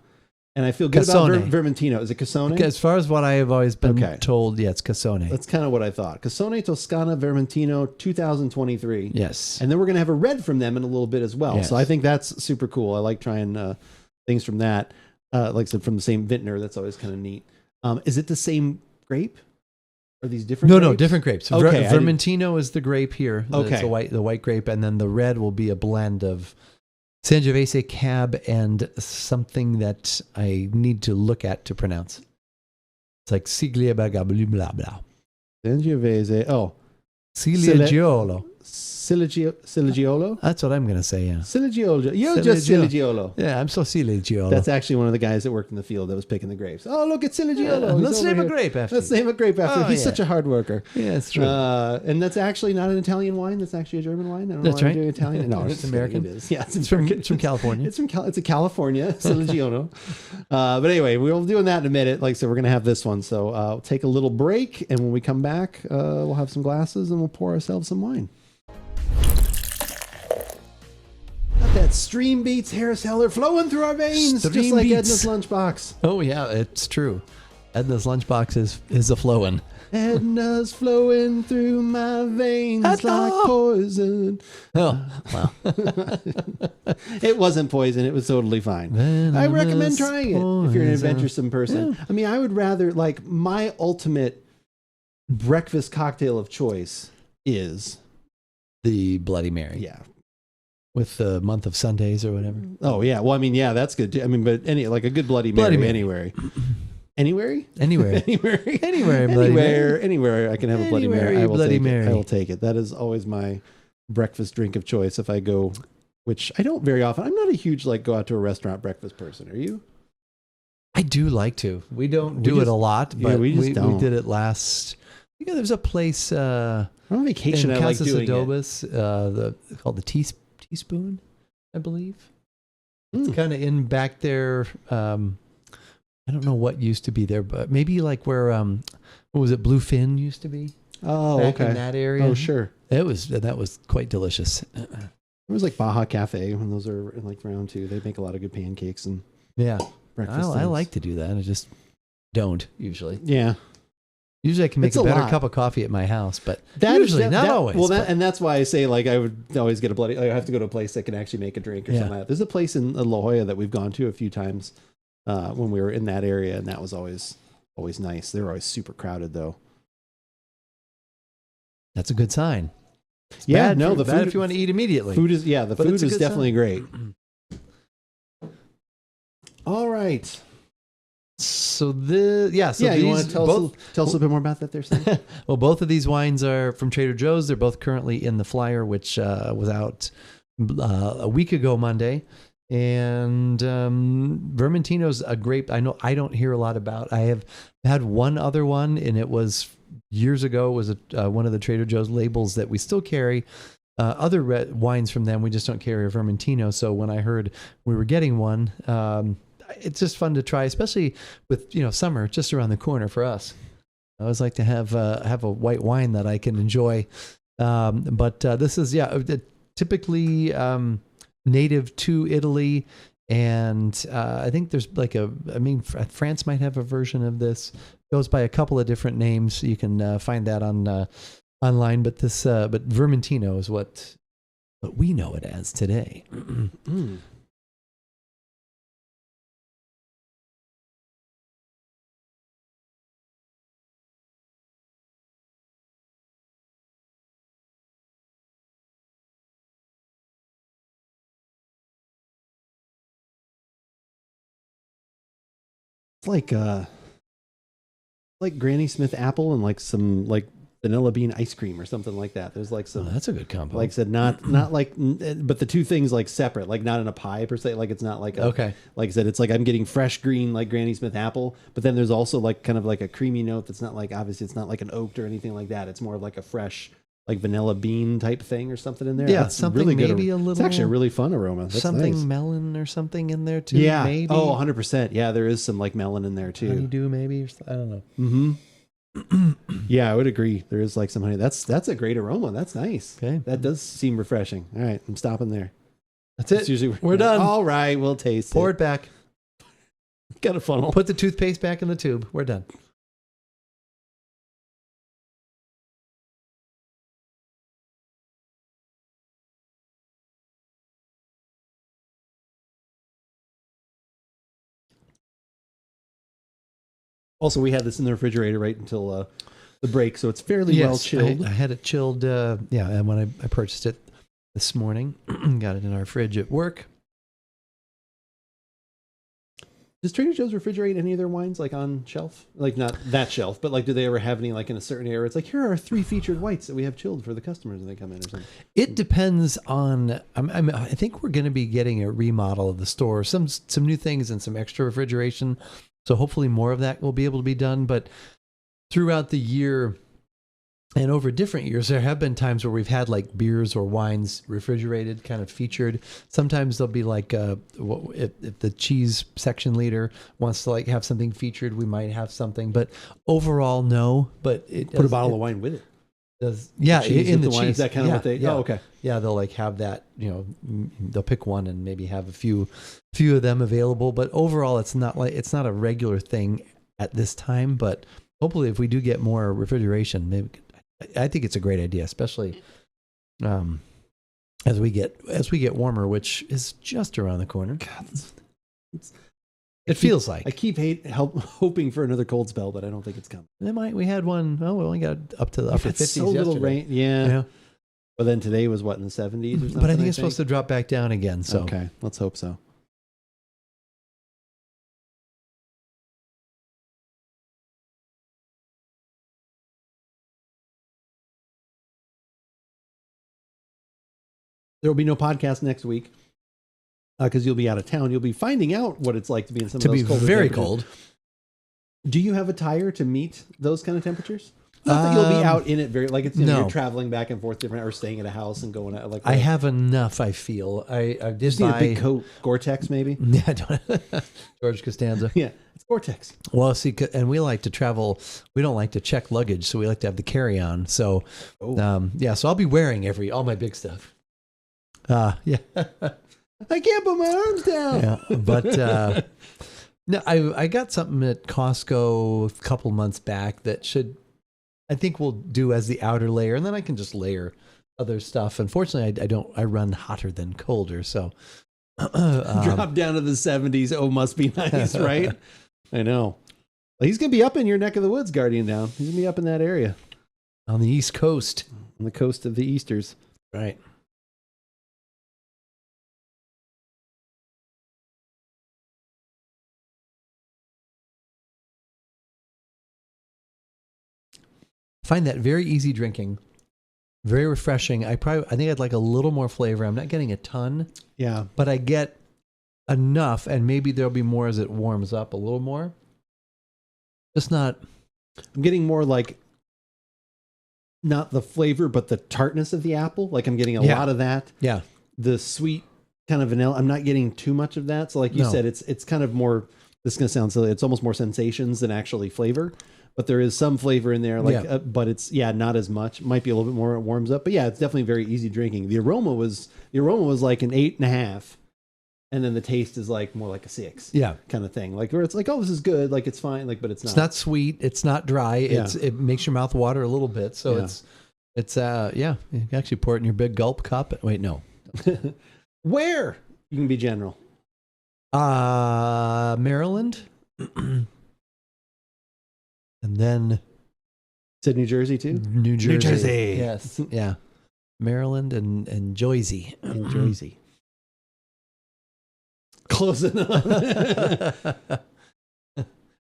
And I feel good Casone. about Vermentino. Is it Casone? As far as what I have always been told, yeah, it's Casone. That's kind of what I thought. Casone Toscana Vermentino 2023. Yes. And then we're going to have a red from them in a little bit as well. Yes. So I think that's super cool. I like trying things from that. Like I said, from the same vintner. That's always kind of neat. Is it the same grape? Are these different grapes? No, different grapes. Okay, Vermentino is the grape here. Okay. It's the white grape. And then the red will be a blend of Sangiovese Cab and something that I need to look at to pronounce. It's like Siglia blah blah blah. Sangiovese. Oh. Ciligiolo. Ciligiolo? That's what I'm going to say, yeah. Ciligiolo. You're just Ciligiolo. Yeah, I'm so Ciligiolo. That's actually one of the guys that worked in the field that was picking the grapes. Oh, look at Ciligiolo. Let's name a grape after Let's name a grape after. He's such a hard worker. Yeah, that's true. And that's actually not an Italian wine. That's actually a German wine. I don't know that's why right. I'm doing Italian. No, it's American. It is. Yeah, it's from California. It's a California Ciligiolo. But anyway, we'll be doing that in a minute. Like I said, we're going to have this one. So we'll take a little break. And when we come back, we'll have some glasses and we'll pour ourselves some wine. That Stream Beats Harris Heller flowing through our veins, Stream just like Beats. Edna's Lunchbox. Oh yeah, it's true. Edna's Lunchbox is a flowing. Edna's flowing through my veins like poison. Oh, wow. It wasn't poison. It was totally fine. I recommend trying it if you're an adventuresome person. Yeah. I mean, I would rather, like, my ultimate breakfast cocktail of choice is the Bloody Mary. Yeah. With the month of Sundays or whatever. Oh yeah. Well, I mean, yeah, that's good too. I mean, but like a good Bloody Mary, anywhere. Anywhere? Anywhere. Anywhere I can have a Bloody Mary. I will Bloody take Mary. it. I will take it. That is always my breakfast drink of choice if I go, which I don't very often. I'm not a huge go out to a restaurant breakfast person. Are you? I do like to. We don't do it a lot, but we did it last. There's a place on vacation. in I like Casas doing Adobes, called the Teaspoon, I believe. It's kind of in back there. I don't know what used to be there, but maybe where what was it? Bluefin used to be. Oh, back okay. in that area. Oh, sure. That was quite delicious. It was like Baja Cafe when those are around too. They make a lot of good pancakes and breakfast. I like to do that. I just don't usually. Yeah. Usually I can make a better cup of coffee at my house, but not always. Well, and that's why I say I would always get I have to go to a place that can actually make a drink or something like that. There's a place in La Jolla that we've gone to a few times when we were in that area, and that was always nice. They were always super crowded though. That's a good sign. Yeah, the food, bad if you want to eat immediately. The food is definitely great. All right. So you want to tell us a little bit more about that there, Sam? Well, both of these wines are from Trader Joe's. They're both currently in the flyer, which was out a week ago Monday. And Vermentino's a grape I know I don't hear a lot about. I have had one other one, and it was years ago. It was one of the Trader Joe's labels that we still carry. Other wines from them, we just don't carry a Vermentino. So when I heard we were getting one, it's just fun to try, especially with summer just around the corner for us. I always like to have a white wine that I can enjoy. But this is typically native to Italy, and I think there's France might have a version of this. It goes by a couple of different names. You can find that on online. But but Vermentino is what we know it as today. It's like Granny Smith apple and some vanilla bean ice cream or something like that. There's some. Oh, that's a good combo. Like I said, not but the two things separate, not in a pie per se. It's not okay. Like I said, it's I'm getting fresh green Granny Smith apple, but then there's also kind of a creamy note that's not obviously it's not an oaked or anything like that. It's more of a fresh vanilla bean type thing or something in there. Yeah, that's something really good. maybe a little. It's actually a really fun aroma. That's something nice. Melon or something in there too. Yeah. Maybe. Oh, 100%. Yeah, there is some melon in there too. Honeydew maybe. I don't know. Mm-hmm. Yeah, I would agree. There is some honey. That's a great aroma. That's nice. Okay. That does seem refreshing. All right, I'm stopping there. That's it. Usually we're done. All right, we'll taste Pour it back. Got a funnel. Put the toothpaste back in the tube. We're done. Also, we had this in the refrigerator right until the break, so it's fairly well chilled. I had it chilled. And when I purchased it this morning, got it in our fridge at work. Does Trader Joe's refrigerate any of their wines on shelf? Not that shelf, but do they ever have any in a certain area? It's here are 3 featured whites that we have chilled for the customers when they come in or something. It depends on. I think we're going to be getting a remodel of the store, some new things and some extra refrigeration. So hopefully more of that will be able to be done. But throughout the year and over different years, there have been times where we've had beers or wines refrigerated, kind of featured. Sometimes they'll be if the cheese section leader wants to have something featured, we might have something. But overall, no. But put a bottle of wine with it. In the wine, cheese. Is that kind of what they? Yeah. Oh, okay. Yeah, they'll have that. They'll pick one and maybe have a few of them available. But overall, it's not a regular thing at this time. But hopefully, if we do get more refrigeration, maybe I think it's a great idea, especially as we get warmer, which is just around the corner. God, it feels like I keep hoping for another cold spell, but I don't think it's coming. We had one. Oh, we only got up to the upper 50s. So little rain. Yeah. But then today was what, in the 70s or something? But I think it's supposed to drop back down again. So okay, let's hope so. There will be no podcast next week because you'll be out of town. You'll be finding out what it's like to be in some of those colder very temperatures. cold. Do you have a tire to meet those kind of temperatures? Not that you'll be out in it very, like it's, no. You're traveling back and forth different, or staying at a house and going out. Like I have enough, I feel. I did just need a big coat, Gore-Tex maybe? Yeah, I don't, George Costanza. Yeah, it's Gore-Tex. Well, see, and we like to travel. We don't like to check luggage, so we like to have the carry-on. So, yeah, so I'll be wearing all my big stuff. Yeah. I can't put my arms down. Yeah, but no, I got something at Costco a couple months back that I think will do as the outer layer, and then I can just layer other stuff. Unfortunately, I run hotter than colder, so drop down to the 70s. Oh, must be nice, right? I know. Well, he's gonna be up in your neck of the woods, Guardian Down. He's gonna be up in that area on the East Coast, on the coast of the Easters, right? Find that very easy drinking, very refreshing. I think I'd like a little more flavor. I'm not getting a ton. Yeah. But I get enough, and maybe there'll be more as it warms up a little more. Just not. I'm getting more like not the flavor, but the tartness of the apple. Like I'm getting a lot of that. Yeah. The sweet kind of vanilla. I'm not getting too much of that. So like you said, it's kind of more, this is going to sound silly. It's almost more sensations than actually flavor. But there is some flavor in there, but it's not as much. Might be a little bit more when it warms up, but yeah, it's definitely very easy drinking. The aroma was like an 8.5, and then the taste is like more like a 6, kind of thing. Like where it's like, oh, this is good, like it's fine, like but it's not. It's not sweet. It's not dry. It makes your mouth water a little bit. So it's you can actually pour it in your big gulp cup. Wait, no. Where you can be general. Maryland. And then said New Jersey too? New Jersey. Yes. Yeah. Maryland and Jersey. And Jersey. Close enough.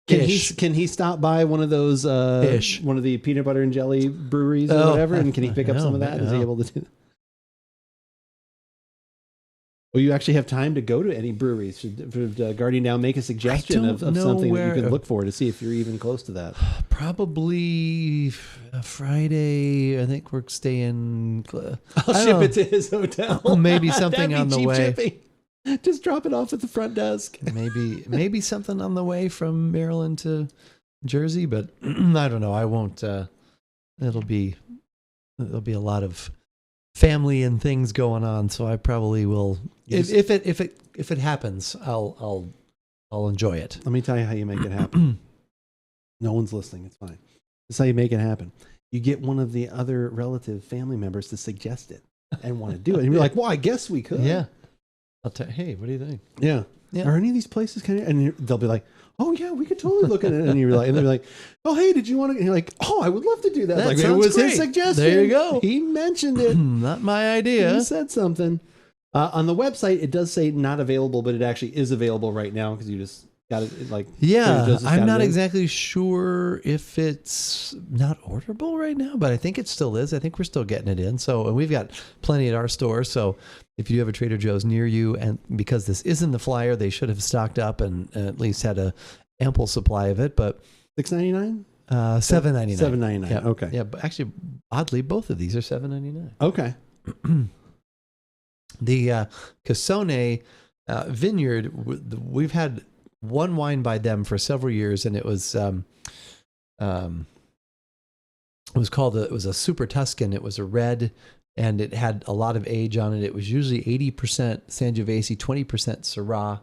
Can he stop by one of those one of the peanut butter and jelly breweries or whatever? And can he pick up some of that? Is he able to do that? Will you actually have time to go to any breweries? Should Guardian Down make a suggestion of something that you can look for to see if you're even close to that? Probably Friday. I think we're staying. I'll ship it to his hotel. Maybe something on the way. Shipping. Just drop it off at the front desk. Maybe something on the way from Maryland to Jersey, but I don't know. I won't. There'll be a lot of family and things going on, so I probably will. If it happens, I'll enjoy it. Let me tell you how you make it happen. No one's listening. It's fine. This is how you make it happen. You get one of the other relative family members to suggest it and want to do it, and you're like, "Well, I guess we could." Yeah. I'll tell. Hey, what do you think? Yeah. Are any of these places kind of? And they'll be like, "Oh yeah, we could totally look at it." And you're like, and they're like, "Oh hey, did you want to?" And you're like, "Oh, I would love to do that." That like sounds it was great. his suggestion. There you go. He mentioned it. Not my idea. He said something. On the website, it does say not available, but it actually is available right now because you just got it. Like I'm not exactly sure if it's not orderable right now, but I think it still is. I think we're still getting it in. So, and we've got plenty at our store. So if you have a Trader Joe's near you, and because this isn't the flyer, they should have stocked up and at least had a ample supply of it. But $6.99, $7.99. $7.99. Yeah. Okay. Yeah, but actually, oddly, both of these are $7.99. Okay. The Casone vineyard, we've had one wine by them for several years, and it was a Super Tuscan. It was a red, and it had a lot of age on it. It was usually 80% Sangiovese, 20% Syrah.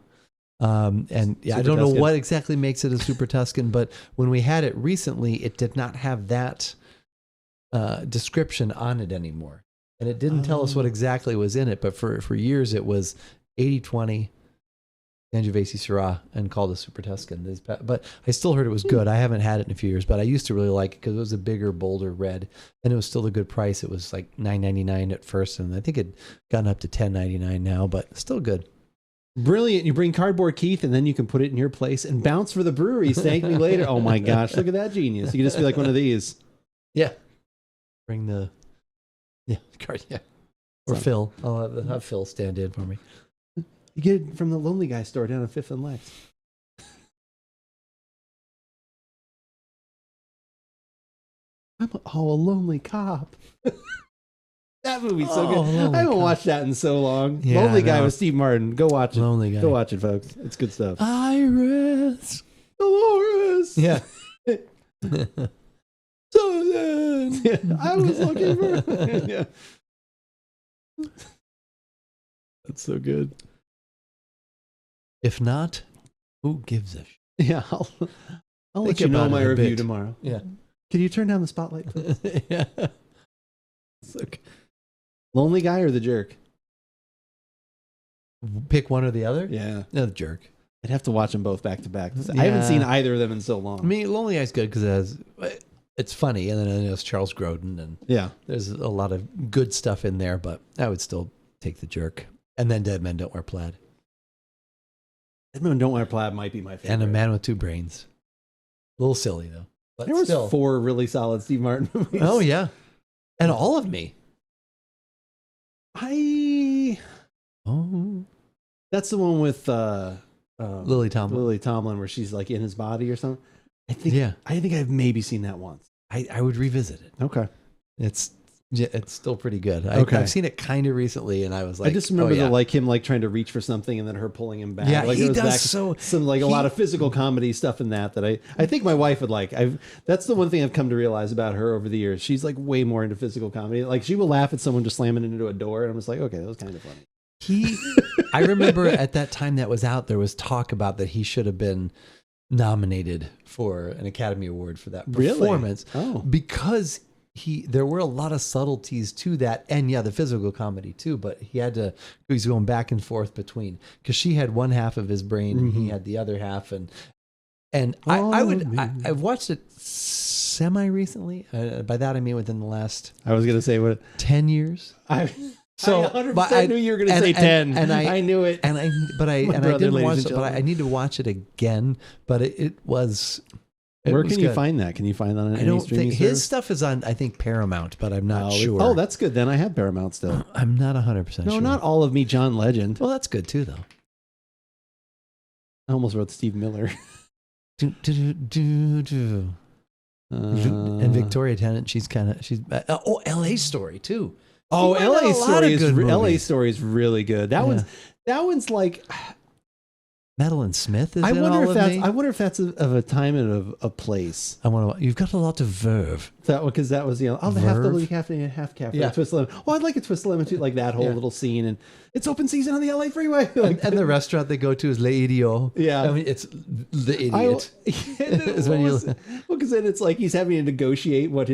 And I don't know what exactly makes it a Super Tuscan, but when we had it recently, it did not have that description on it anymore. And it didn't tell us what exactly was in it, but for years it was 80-20, Sangiovese Syrah and called a Super Tuscan. But I still heard it was good. I haven't had it in a few years, but I used to really like it because it was a bigger, bolder red, and it was still a good price. It was like $9.99 at first, and I think it gotten up to $10.99 now, but still good. Brilliant. You bring cardboard Keith, and then you can put it in your place and bounce for the breweries. Thank me later. Oh my gosh, look at that genius. You can just be like one of these. Yeah. Bring the card, yeah. Or Phil. I'll have Phil stand in for me. You get it from the Lonely Guy store down on 5th and Lex. I'm a lonely cop. That movie's so good. I haven't watched that in so long. Yeah, Lonely Guy with Steve Martin. Go watch it. Lonely Guy. Go watch it, folks. It's good stuff. Iris. Dolores. Yeah. Susan. Yeah, I was looking for. Yeah. That's so good. If not, who gives a shit? Yeah, I'll let you know my review tomorrow. Yeah. Can you turn down the spotlight, please? Yeah. So, Lonely Guy or The Jerk? Pick one or the other? Yeah. No, The Jerk. I'd have to watch them both back to back. Yeah. I haven't seen either of them in so long. I mean, Lonely Guy's good because it's funny, and then there's Charles Grodin, and there's a lot of good stuff in there, but I would still take The Jerk. And then Dead Men Don't Wear Plaid. Dead Men Don't Wear Plaid might be my favorite. And A Man with Two Brains. A little silly, though. But there was still 4 really solid Steve Martin movies. Oh, yeah. And All of Me. That's the one with Lily Tomlin. Lily Tomlin, where she's like in his body or something. I think I've maybe seen that once. I would revisit it. Okay. It's still pretty good. Okay. I've seen it kind of recently, and I was like, I just remember him trying to reach for something and then her pulling him back. Yeah, like he it was does some a lot of physical comedy stuff in that I think my wife would like. That's the one thing I've come to realize about her over the years. She's like way more into physical comedy. Like she will laugh at someone just slamming into a door, and I'm just like, okay, that was kind of funny. I remember at that time that was out, there was talk about that he should have been nominated for an Academy Award for that performance. Really? Oh. Because there were a lot of subtleties to that, and the physical comedy too, but he's going back and forth between, because she had one half of his brain and he had the other half, and I've watched it semi recently. By that I mean within the last, I was gonna say 10 years. I 100% knew you were going to say 10, and I knew it. And I didn't watch it, but I need to watch it again. But it was. Where can you find that? Can you find that on any streaming service? His stuff is on, I think, Paramount, but I'm not sure. Oh, that's good. Then I have Paramount still. I'm not 100% sure. No, not All of Me, John Legend. Well, that's good too, though. I almost wrote Steve Miller. And Victoria Tennant, she's L.A. Story too. Oh, LA Story is really good. That one's like Madeline Smith is I in wonder All if of that's Me? I wonder if that's of a time and of a place. You've got a lot of verve. Because that was the half cafe. Yeah. Twist lemon. Oh, I'd like a twist lemon too, like that whole little scene. And it's open season on the LA freeway. And the restaurant they go to is Le Idiot. Yeah, I mean it's the idiot. Because then it's like he's having to negotiate what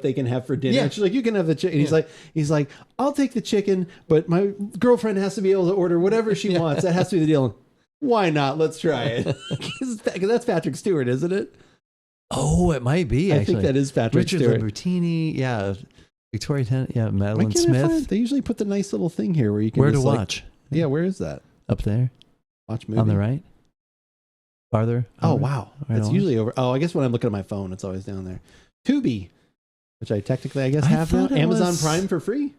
they can have for dinner. Yeah. And she's like, you can have the chicken. He's like, I'll take the chicken, but my girlfriend has to be able to order whatever she wants. That has to be the deal. Why not? Let's try it. Because that's Patrick Stewart, isn't it? Oh, it might be. I think that is Patrick Stewart. Richard Lambertini, Victoria Tennant, Madeline Smith. They usually put the nice little thing here where you can. Where to watch? Yeah, where is that? Up there. Watch movie on the right. Farther. Oh wow, it's usually over. Oh, I guess when I'm looking at my phone, it's always down there. Tubi, which I technically have now. Amazon Prime for free.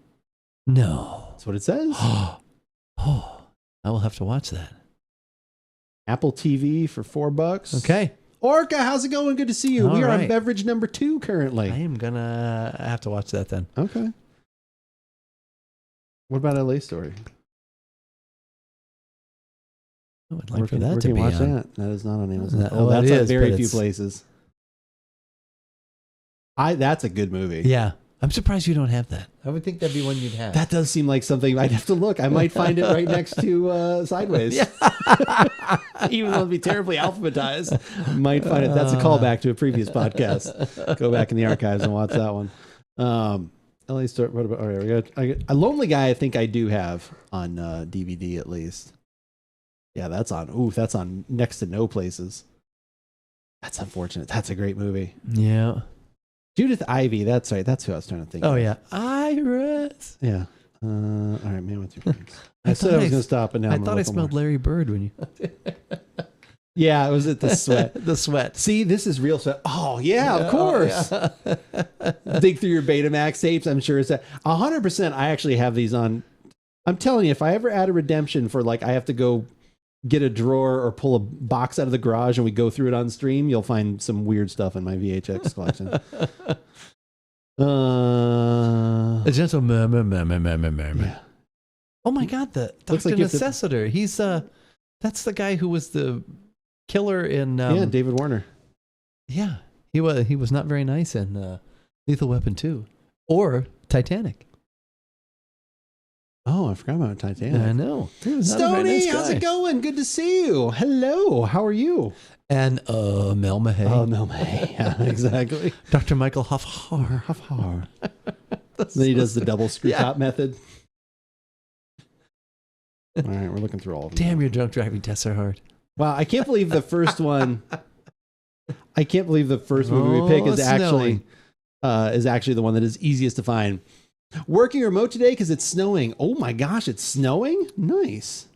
No, that's what it says. Oh, I will have to watch that. Apple TV for $4. Okay. Orca, how's it going? Good to see you. We are on beverage number 2 currently. I am gonna have to watch that then. Okay. What about LA Story? I would like for that to be on. That is not on Amazon. That's on very few places. That's a good movie. Yeah. I'm surprised you don't have that. I would think that'd be one you'd have. That does seem like something I'd have to look. I might find it right next to Sideways. Yeah. Even though it'd be terribly alphabetized, I might find it. That's a callback to a previous podcast. Go back in the archives and watch that one. LA Story. What about? All right, we got a Lonely Guy. I think I do have on DVD at least. Yeah, that's on next to no places. That's unfortunate. That's a great movie. Yeah. Judith Ivey. That's right. That's who I was trying to think. Oh of. yeah, Iris. Yeah. All right, man. What's your friends? I said I was going to stop, and now I thought I smelled Larry Bird when you. Yeah, it was at the sweat. The sweat. See, this is real sweat. Oh yeah, of course. Yeah. Dig through your Betamax tapes. I'm sure it's 100%. I actually have these on. I'm telling you, if I ever add a redemption for like I have to go get a drawer or pull a box out of the garage and we go through it on stream, you'll find some weird stuff in my VHX collection. A gentle murmur. Yeah. Oh my God, the Looks Dr. like you have to- Necessiter. He's that's the guy who was the killer in Yeah, David Warner. Yeah. He was not very nice in Lethal Weapon 2 or Titanic. Oh, I forgot about Titanic. I know. He was not a very Stoney, nice how's guy. it going? Good to see you. Hello, how are you? And Mel Mahay. Oh, no, man. Yeah, exactly. Dr. Michael Huffhar. Huffhar. Then he does the double screw top method. All right, we're looking through all of them. Damn, your drunk driving tests are hard. Wow, I can't believe the first one. I can't believe the first movie we pick is actually the one that is easiest to find. Working remote today because it's snowing. Oh my gosh, it's snowing? Nice.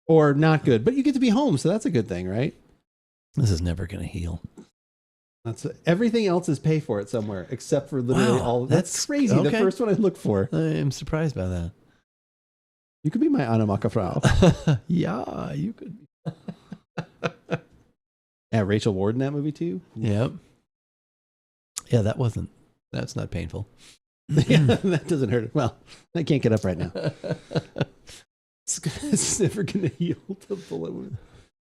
Or not good, but you get to be home, so that's a good thing, right? This is never going to heal. That's everything else is pay for it somewhere, except for literally Wow, all. That's crazy. okay. The first one I looked for. I am surprised by that. You could be my Anamaka Frau. Yeah, you could. Yeah, Rachel Ward in that movie too. Yep. Yeah, that's not painful. Yeah, that doesn't hurt. Well, I can't get up right now. It's never going to heal the bullet wound.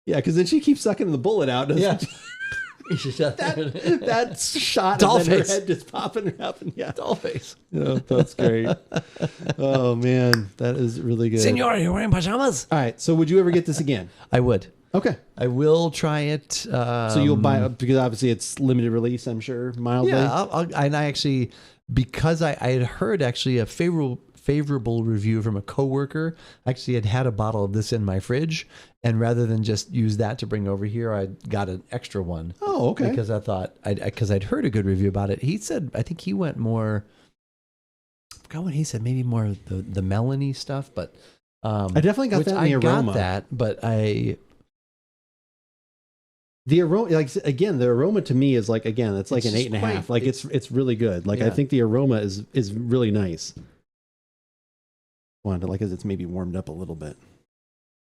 Yeah, because then she keeps sucking the bullet out. Yeah. that shot Doll of then her face. head just popping her up. And yeah, Doll face. yeah, that's great. Oh, man, that is really good. Senor, you're wearing pajamas? All right, so would you ever get this again? I would. Okay. I will try it. So you'll buy it because obviously it's limited release, I'm sure, mildly. Yeah, and I actually, because I had heard actually a favorable review from a coworker, actually had a bottle of this in my fridge, and rather than just use that to bring over here, I got an extra one. Oh, okay. Because I thought, because I'd heard a good review about it. He said, I think he went more, I forgot what he said, maybe more the melony stuff, but I definitely got that in the aroma. I got that, but the aroma, like again, the aroma to me is like again, it's like It's an just 8.5. quite- Like it's really good. Like I Yeah. think the aroma is really nice. Wanted to like as it's maybe warmed up a little bit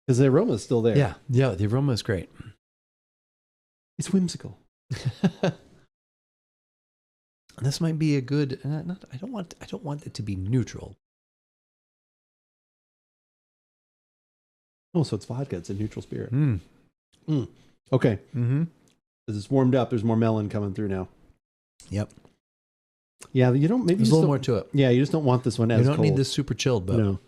because the aroma is still there. yeah, the aroma is great. It's whimsical. This might be a good. I don't want it to be neutral. Oh, so it's vodka. It's a neutral spirit. Mm. Okay. Mm-hmm. As it's warmed up, there's more melon coming through now. Yep. Yeah, you don't. Maybe There's you a little don't- more to it. Yeah, you just don't want this one as You don't cold. need this super chilled, but No.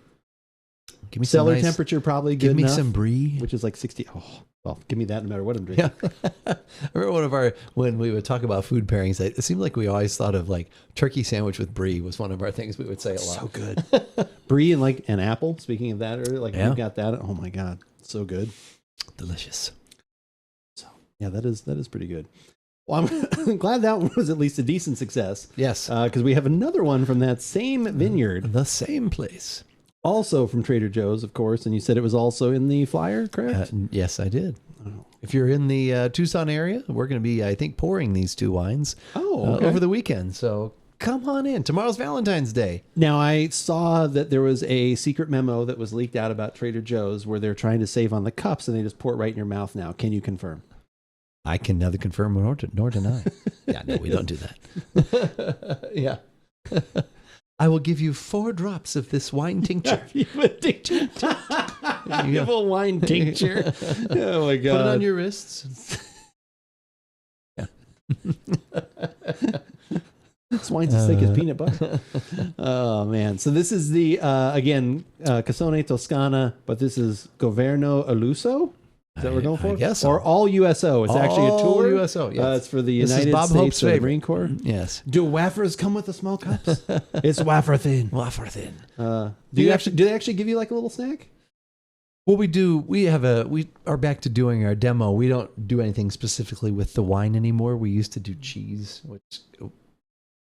give me some Cellar nice, temperature probably Give good me enough, some brie. which is like 60. Oh, well, give me that no matter what I'm drinking. Yeah. I remember when we would talk about food pairings, it seemed like we always thought of like turkey sandwich with brie was one of our things we would say a lot. So good. Brie and like an apple. Speaking of that, earlier, like Yeah. you got that. Oh my god, so good. Delicious. So yeah, that is pretty good. Well, I'm glad that one was at least a decent success. Yes. Because we have another one from that same vineyard, The same place. also from Trader Joe's, of course. And you said it was also in the flyer, correct? Yes, I did. Oh. If you're in the Tucson area, we're going to be, I think, pouring these two wines Okay. over the weekend. So come on in. Tomorrow's Valentine's Day. Now, I saw that there was a secret memo that was leaked out about Trader Joe's where they're trying to save on the cups and they just pour it right in your mouth now. Can you confirm? I can neither confirm nor deny. Yeah, no, we don't do that. Yeah. I will give you 4 drops of this wine tincture. You have a wine tincture. Oh my god! Put it on your wrists. Yeah. This wine's as thick as peanut butter. Oh man! So this is the again Casone Toscana, but this is Governo Aluso. Is that what we're going for? I guess so. Or all USO. It's actually a All tour. USO, yes. It's for the This is United Bob States Hope's of the favorite. Marine Corps. Yes. Do wafers come with the small cups? It's wafer thin. Wafer thin. Do they actually give you like a little snack? Well, we are back to doing our demo. We don't do anything specifically with the wine anymore. We used to do cheese, which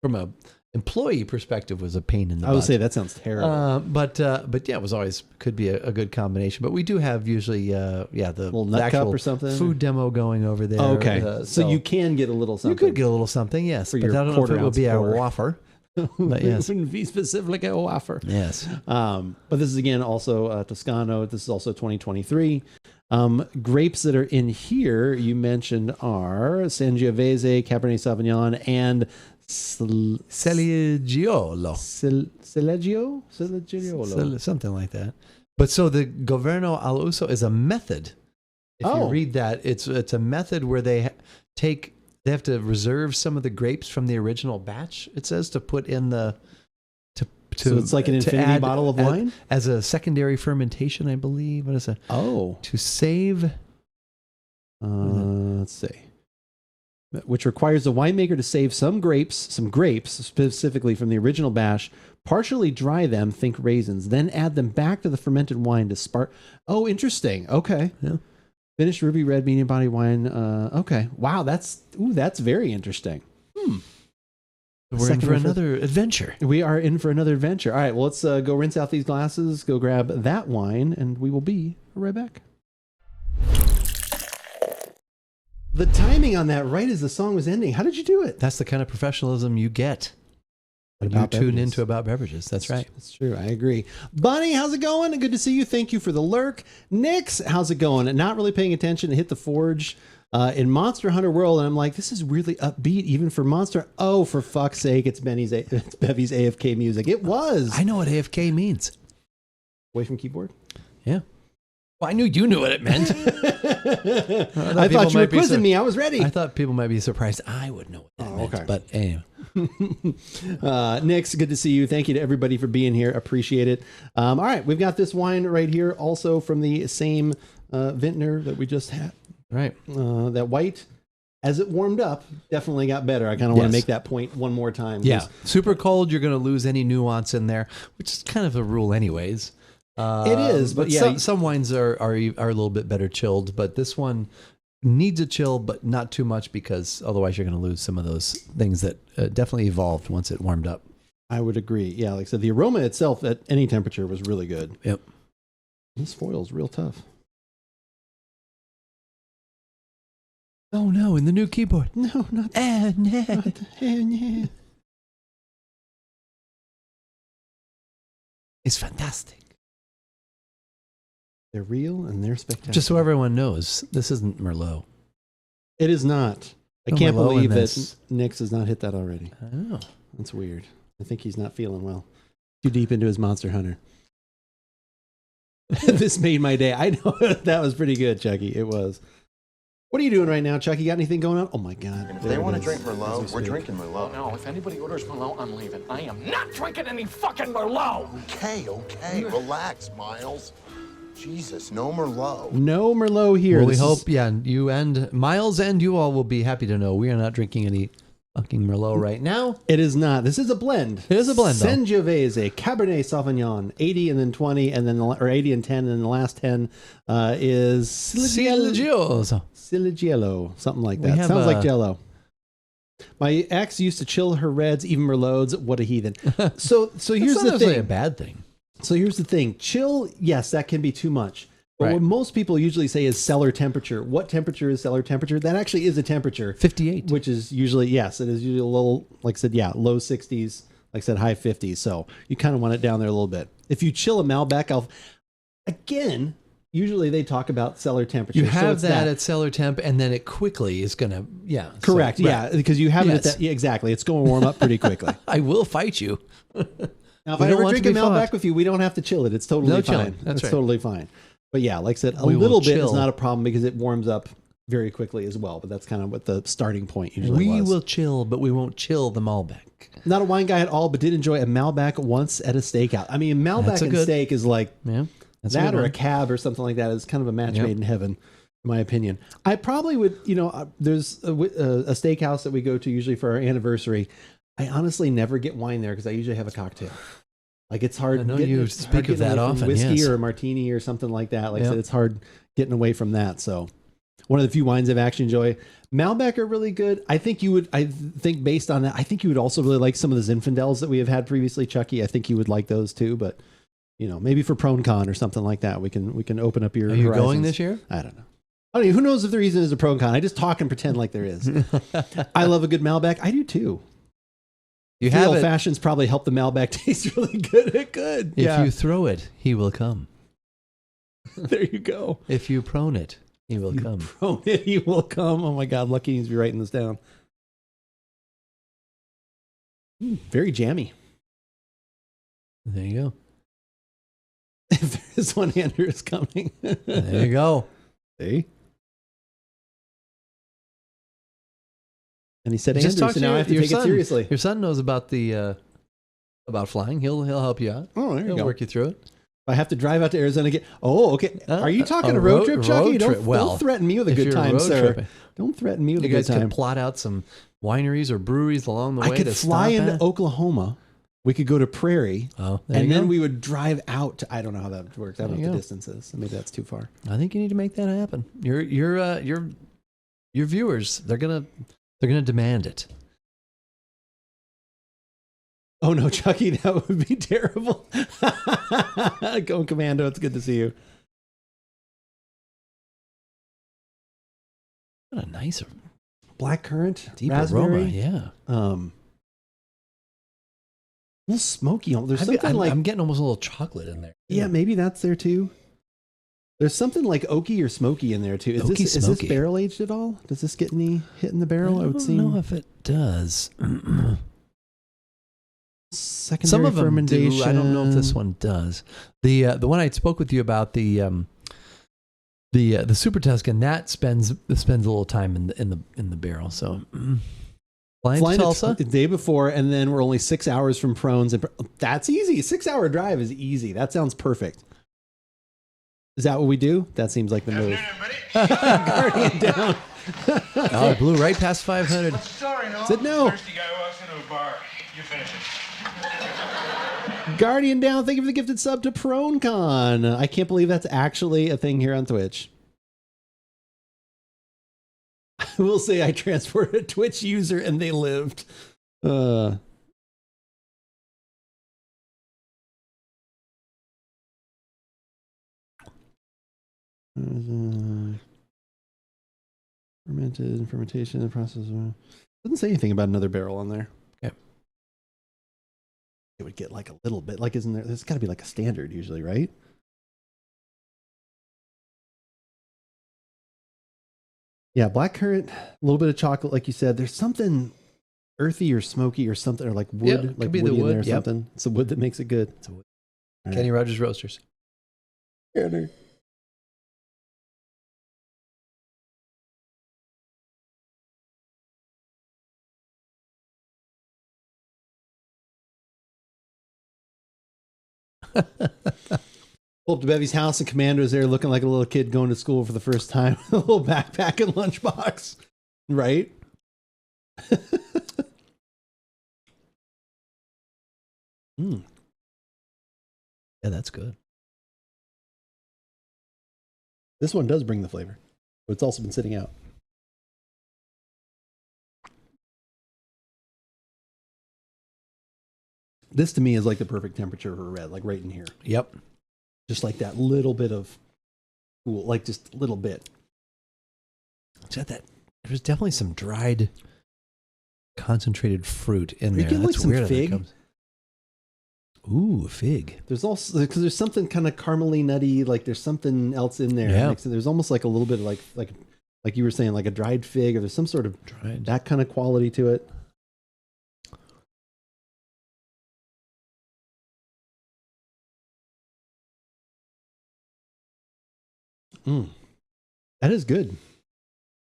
from a employee perspective was a pain in the butt. I would say that sounds terrible. But yeah, it was always could be a good combination. But we do have usually the little nut cup or something, food demo going over there. Oh, okay, so you can get a little something. You could get a little something, yes. But I don't know if it would be a wafer. But yes, it wouldn't be specifically a wafer. Yes. But this is again also Toscano. This is also 2023. Grapes that are in here you mentioned are Sangiovese, Cabernet Sauvignon, and Ciligiolo. Ciligiolo? Something like that. But so the Governo al Uso is a method. If you read that, it's a method where they have to reserve some of the grapes from the original batch, it says, to put in the... So it's like an infinity bottle of wine? As a secondary fermentation, I believe. What is it? Oh. To save... let's see. Which requires the winemaker to save some grapes specifically from the original batch, partially dry them, think raisins, then add them back to the fermented wine to spark. Oh, interesting. Okay. Yeah. Finished ruby red medium body wine. Okay. Wow. That's very interesting. We're in for another adventure. We are in for another adventure. All right. Well, let's go rinse out these glasses, go grab that wine, and we will be right back. The timing on that, right as the song was ending. How did you do it? That's the kind of professionalism you get when you tune into About Beverages. That's right. That's true. I agree. Bunny, how's it going? Good to see you. Thank you for the lurk. Nix, how's it going? Not really paying attention to Hit the Forge in Monster Hunter World. And I'm like, this is really upbeat even for Monster. Oh, for fuck's sake. It's Bevy's AFK music. It was. I know what AFK means. Away from keyboard? Yeah. Well, I knew you knew what it meant. I thought you were quizzing me. I was ready. I thought people might be surprised I would know what that meant. Okay. But anyway. Nix, good to see you. Thank you to everybody for being here. Appreciate it. All right. We've got this wine right here also from the same vintner that we just had. Right. That white, as it warmed up, definitely got better. I kind of want to make that point one more time. Yeah. Super cold, you're going to lose any nuance in there, which is kind of a rule anyways. It is, but yeah, some wines are a little bit better chilled, but this one needs a chill, but not too much because otherwise you're going to lose some of those things that definitely evolved once it warmed up. I would agree. Yeah, like I said, the aroma itself at any temperature was really good. Yep. This foil is real tough. Oh no, in the new keyboard. No, not It's fantastic. They're real and they're spectacular. Just so everyone knows, this isn't Merlot. It is not. I can't believe that Nix has not hit that already. I know. That's weird. I think he's not feeling well. Too deep into his Monster Hunter. This made my day. I know that was pretty good, Chucky. It was. What are you doing right now, Chucky? Got anything going on? Oh my God. And if they want to drink Merlot, we're drinking Merlot. No, if anybody orders Merlot, I'm leaving. I am not drinking any fucking Merlot. Okay. Relax, Miles. Jesus, no Merlot. No Merlot here. Well, we hope, you and Miles and you all will be happy to know we are not drinking any fucking Merlot right now. It is not. This is a blend. It is a blend, Sangiovese, Cabernet Sauvignon, 80 and then 20, and then or 80 and 10, and then the last 10 is Ciligiolo, something like that. Sounds like Jello. My ex used to chill her reds, even Merlots. What a heathen. So here's the thing. A bad thing. So here's the thing. Chill, yes, that can be too much. But what most people usually say is cellar temperature. What temperature is cellar temperature? That actually is a temperature. 58. Which is usually, yes, it is usually a little, like I said, low 60s, like I said, high 50s. So you kind of want it down there a little bit. If you chill a Malbec, again, usually they talk about cellar temperature. You have that at cellar temp, and then it quickly is going to, Correct, because you have it at that, exactly. It's going to warm up pretty quickly. I will fight you. Now, if I ever drink a Malbec with you, we don't have to chill it. It's totally fine. That's right. Totally fine. But yeah, like I said, a little bit is not a problem because it warms up very quickly as well. But that's kind of what the starting point usually was. We will chill, but we won't chill the Malbec. Not a wine guy at all, but did enjoy a Malbec once at a steakeout. I mean, Malbec and steak is like that or a cab or something like that is kind of a match made in heaven, in my opinion. I probably would, there's a steakhouse that we go to usually for our anniversary. I honestly never get wine there because I usually have a cocktail. Like it's hard. I know getting- you it's hard speak of getting that away from often, whiskey yes. or a martini or something like that. Like I Yep. said, it's hard getting away from that. So one of the few wines I've actually enjoyed. Malbec are really good. I think based on that, I think you would also really like some of the Zinfandels that we have had previously, Chucky. I think you would like those too, but maybe for ProneCon or something like that, we can open up your Are you horizons. going this year? I don't know. I mean, who knows if there even is a ProneCon? I just talk and pretend like there is. I love a good Malbec. I do too. You The have old it. fashions probably help the Malbec taste really good. It could. If you throw it, he will come. There you go. If you prone it, he will come. Prone it, he will come. Oh my God, Lucky needs to be writing this down. Very jammy. There you go. If there is one, Andrew is coming. There you go. See? And he said, Just Andrew, talk so to now I have to take it seriously. Your son knows about the about flying. He'll help you out. Oh, there you He'll go. work you through it. If I have to drive out to Arizona again. Oh, okay. Are you talking a road trip, Chucky? Don't threaten me with a if good you're time, road sir. tripping, Don't threaten me with you a good guys time. could plot out some wineries or breweries along the way. I could to fly stop into at. Oklahoma. We could go to Prairie. Oh, there and you then go. we would drive out to, I don't know how that works. I don't know There what the you go. distance is. Maybe that's too far. I think you need to make that happen. Your viewers, they're gonna demand it. Oh no, Chucky, that would be terrible. Going commando, it's good to see you. What a nice Blackcurrant, deep raspberry. aroma. Yeah. A little smoky. There's something like, I'm getting almost a little chocolate in there. yeah, maybe that's there too. There's something like oaky or smoky in there too. Is Oaky, this smoky. barrel aged at all? Does this get any hit in the barrel? I It would don't seem know if it does. secondary Some of them fermentation. do. I don't know if this one does. The one I spoke with you about, the Super Tuscan, that spends a little time in the barrel. So flying to Flying Tulsa. the day before, and then we're only 6 hours from Prones, and that's easy. 6 hour drive is easy. That sounds perfect. Is that what we do? That seems like the move. Guardian down. Oh, it blew right past 500. Sorry, no. Said no. Thirsty guy walks into a bar. You finish it. Guardian down. Thank you for the gifted sub to ProneCon. I can't believe that's actually a thing here on Twitch. I will say I transported a Twitch user and they lived. Fermentation process. Doesn't say anything about another barrel on there. Okay. It would get like a little bit, like isn't there? There's got to be like a standard usually, right? Yeah, blackcurrant, a little bit of chocolate, like you said. There's something earthy or smoky or something, or like wood, Yep, like could be woody the in there or wood, yep. something. It's the wood that makes it good. It's a wood. All Kenny Rogers Roasters. right. Pull up to Bevy's house and Commando's there looking like a little kid going to school for the first time. A little backpack and lunchbox. Right? Yeah, that's good. This one does bring the flavor, but it's also been sitting out. This to me is like the perfect temperature for a red, like right in here. Yep. Just like that little bit of cool, like just a little bit. It's got that. There's definitely some dried, concentrated fruit in You there. get, like, That's some weird. how that fig? comes. Ooh, fig. There's also, because there's something kind of caramely nutty, like there's something else in there. Yeah. There's almost like a little bit of like you were saying, like a dried fig, or there's some sort of Dried. that kind of quality to it. That is good.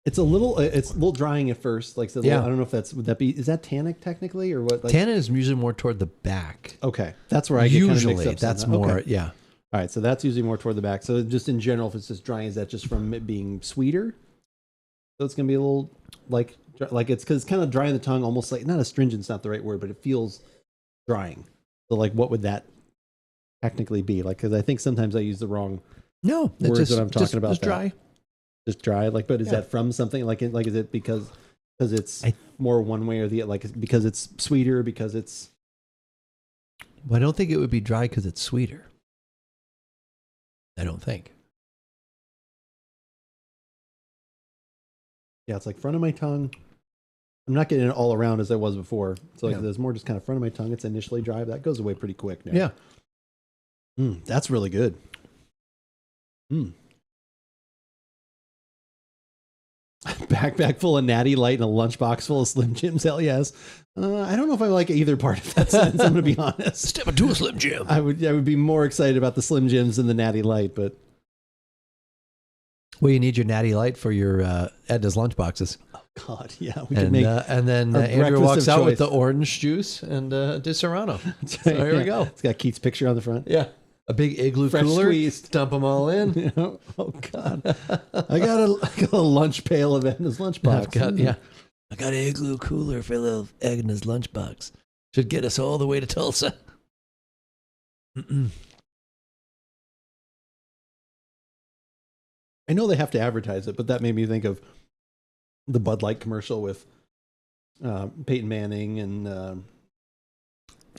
It's a little drying at first. Like, so Yeah. I don't know if is that tannic technically or what? Like, Tannin is usually more toward the back. okay, that's where I get kind of Usually, mixed up. that's sometimes. more. Okay. Yeah. All right, so that's usually more toward the back. So just in general, if it's just drying, is that just from it being sweeter? So it's gonna be a little like it's because it's kind of drying the tongue, almost like not astringent's not the right word, but it feels drying. So like, what would that technically be? Like, because I think sometimes I use the wrong No, words just, when I'm talking about just that. dry. Just dry. Like, but is Yeah. that from something? Like, is it because it's I- more one way or the like? Because it's sweeter? Because it's Well, I don't think it would be dry because it's sweeter. I don't think. yeah, it's like front of my tongue. I'm not getting it all around as I was before. So like, Yeah. there's more just kind of front of my tongue. It's initially dry. But that goes away pretty quick now. Yeah. That's really good. Backpack full of Natty Light and a lunchbox full of Slim Jims. Hell yes. I don't know if I like either part of that sentence. I'm going to be honest. Step into a Slim Jim. I would be more excited about the Slim Jims than the Natty Light, but Well, you need your Natty Light for your Edna's lunchboxes. God, yeah, we can make. And then our Andrew breakfast walks of out with choice. the orange juice and Di Serrano. That's So right, here we yeah. go. It's got Keith's picture on the front. Yeah. A big igloo Fresh cooler. squeezed. Dump them all in. You know? Oh God, I got a lunch pail of Edna's lunchbox. I got an igloo cooler full of Edna's lunchbox. Should get us all the way to Tulsa. I know they have to advertise it, but that made me think of the Bud Light commercial with Peyton Manning and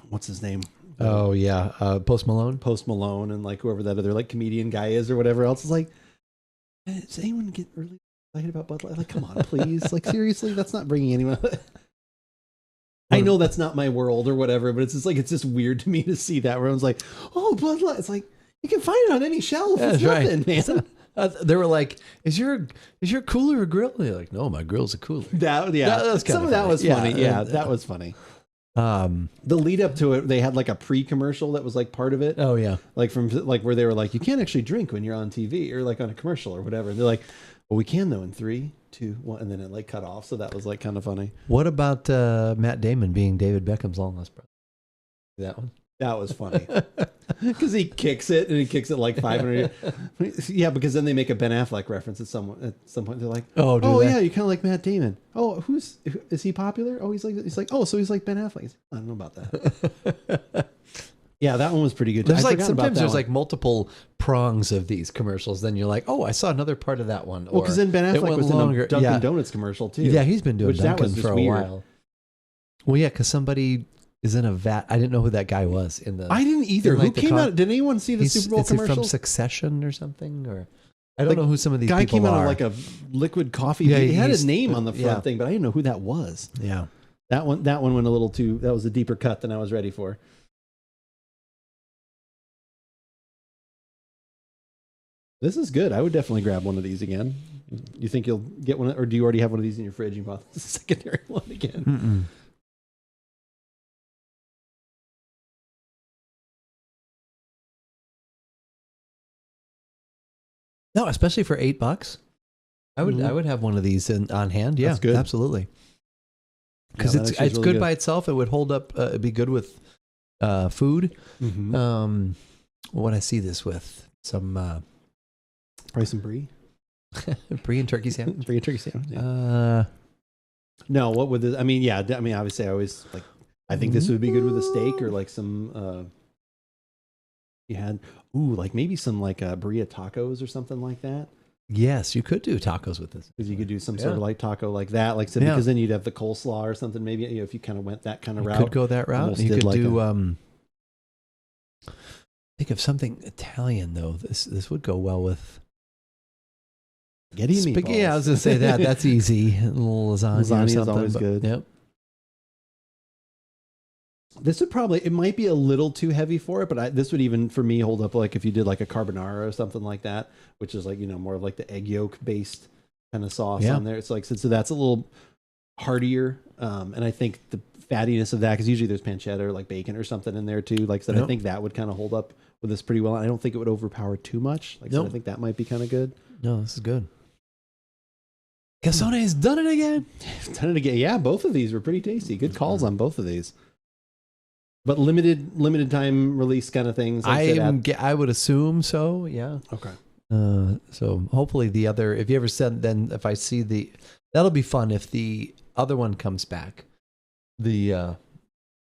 what's his name? Oh yeah, Post Malone. Post Malone and like whoever that other like comedian guy is or whatever else. Is like, does anyone get really excited about Bud Light? Like, come on, please. Like, seriously, that's not bringing anyone. I know that's not my world or whatever, but it's just like, it's just weird to me to see that where everyone's like, oh, Bud Light. It's like, you can find it on any shelf. Yeah, It's that's nothing, man. They were like, "Is your cooler a grill?" And they're like, "No, my grill's a cooler." That was kinda some of that funny. was Yeah, funny. Yeah, that was funny. The lead up to it, they had like a pre-commercial that was like part of it. Oh yeah, Like from like where they were like, you can't actually drink when you're on TV or like on a commercial or whatever. And they're like, well, we can though in 3, 2, 1, and then it like cut off. So that was like kind of funny. what about Matt Damon being David Beckham's long lost brother? That one. That was funny because he kicks it and he kicks it like 500. Yeah, because then they make a Ben Affleck reference at some point. They're like, Oh, do oh they? yeah, you kind of like Matt Damon. Oh, is he popular? Oh, he's like, oh, so he's like Ben Affleck. He's like, I don't know about that. Yeah, that one was pretty good. There's I like forgot about sometimes that there's one. like multiple prongs of these commercials. Then you're like, oh, I saw another part of that one. well, because then Ben it Affleck went was in a longer. Dunkin' Yeah. Donuts commercial too. Yeah, he's been doing Which that was Dunkin' just for a weird. while. Well, yeah, because somebody is in a vat. I didn't know who that guy was in the. I didn't either. in, like, Who the came out? Did anyone see the He's- Super Bowl is he commercial? from Succession or something? Or I don't Like, know who some of these guy people came out are. of like a liquid coffee. Yeah, he had he's- his name on the front yeah. thing, but I didn't know who that was. Yeah. That one went a little too. That was a deeper cut than I was ready for. This is good. I would definitely grab one of these again. You think you'll get one, or do you already have one of these in your fridge? You bought the secondary one again. Mm-mm. No, especially for $8. I would Mhm. I would have one of these on hand. Yeah, That's good. absolutely. Because Yeah, that it's actually is really good by itself. It would hold up. It'd be good with food. Mhm. What I see this with some Probably some brie. brie and turkey sandwich. Brie and turkey sandwich. Yeah. No, what would this? I mean, yeah. I mean, obviously, I always like. I think this would be good with a steak or like some. You had like maybe some like burrito tacos or something like that. Yes, you could do tacos with this. Because you could do some sort Yeah. of like taco like that, like I said, Yeah. because then you'd have the coleslaw or something. Maybe if you kind of went that kind of You route. could go that route. Almost You did could like do. Think of something Italian though. This would go well with Spaghetti and meatballs. Yeah, I was gonna say that. That's easy. A little lasagna, Lasagna or is something. always good. Yep. This would probably, it might be a little too heavy for it, but this would even for me hold up like if you did like a carbonara or something like that, which is like, more of like the egg yolk based kind of sauce Yeah. on there. It's like, so that's a little heartier. And I think the fattiness of that, because usually there's pancetta or like bacon or something in there too. Like I said, I Yep. think that would kind of hold up with this pretty well. I don't think it would overpower too much. Like I said, Nope. I think that might be kind of good. No, this is good. Casone has done it again. Done it again. Yeah, both of these were pretty tasty. Good calls on both of these. But limited time release kind of things. Like I said, I would assume so. Yeah. okay. So hopefully the other, if you ever said, then if I see that'll be fun if the other one comes back. The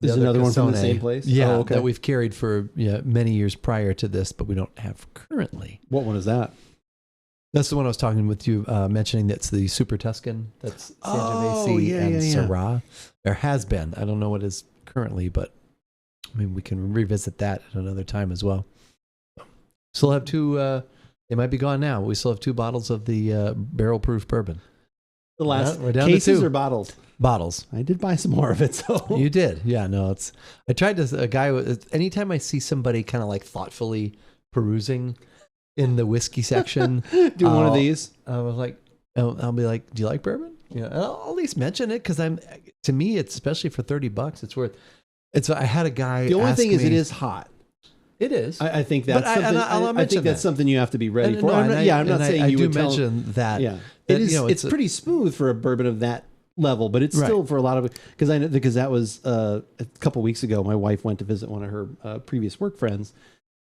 There's other another one from the Casone. same place? Yeah, Oh, okay. that we've carried for many years prior to this, but we don't have currently. What one is that? That's the one I was talking with you, mentioning that's the Super Tuscan. That's Sangiovese and Syrah. There has been. I don't know what is currently, but I mean, we can revisit that at another time as well. Still have two, they might be gone now. We still have 2 bottles of the barrel-proof bourbon. The last We're down to cases 2. or bottles? Bottles. I did buy some more of it, so You did. Yeah, no, I tried to, anytime I see somebody kind of like thoughtfully perusing in the whiskey section, do one of these. I was like, I'll be like, do you like bourbon? Yeah, and I'll at least mention it because to me, it's especially for $30, it's worth. I had a guy. The only ask thing is, me- it is hot. It is. I think that's But something. I'll I mention think that's that. something you have to be ready And- for. no, I'm not, I'm not saying I you do would tell. mention that. Yeah, that, it is. you know, it's pretty smooth for a bourbon of that level, but it's Right. still for a lot of because that was a couple weeks ago. My wife went to visit one of her previous work friends,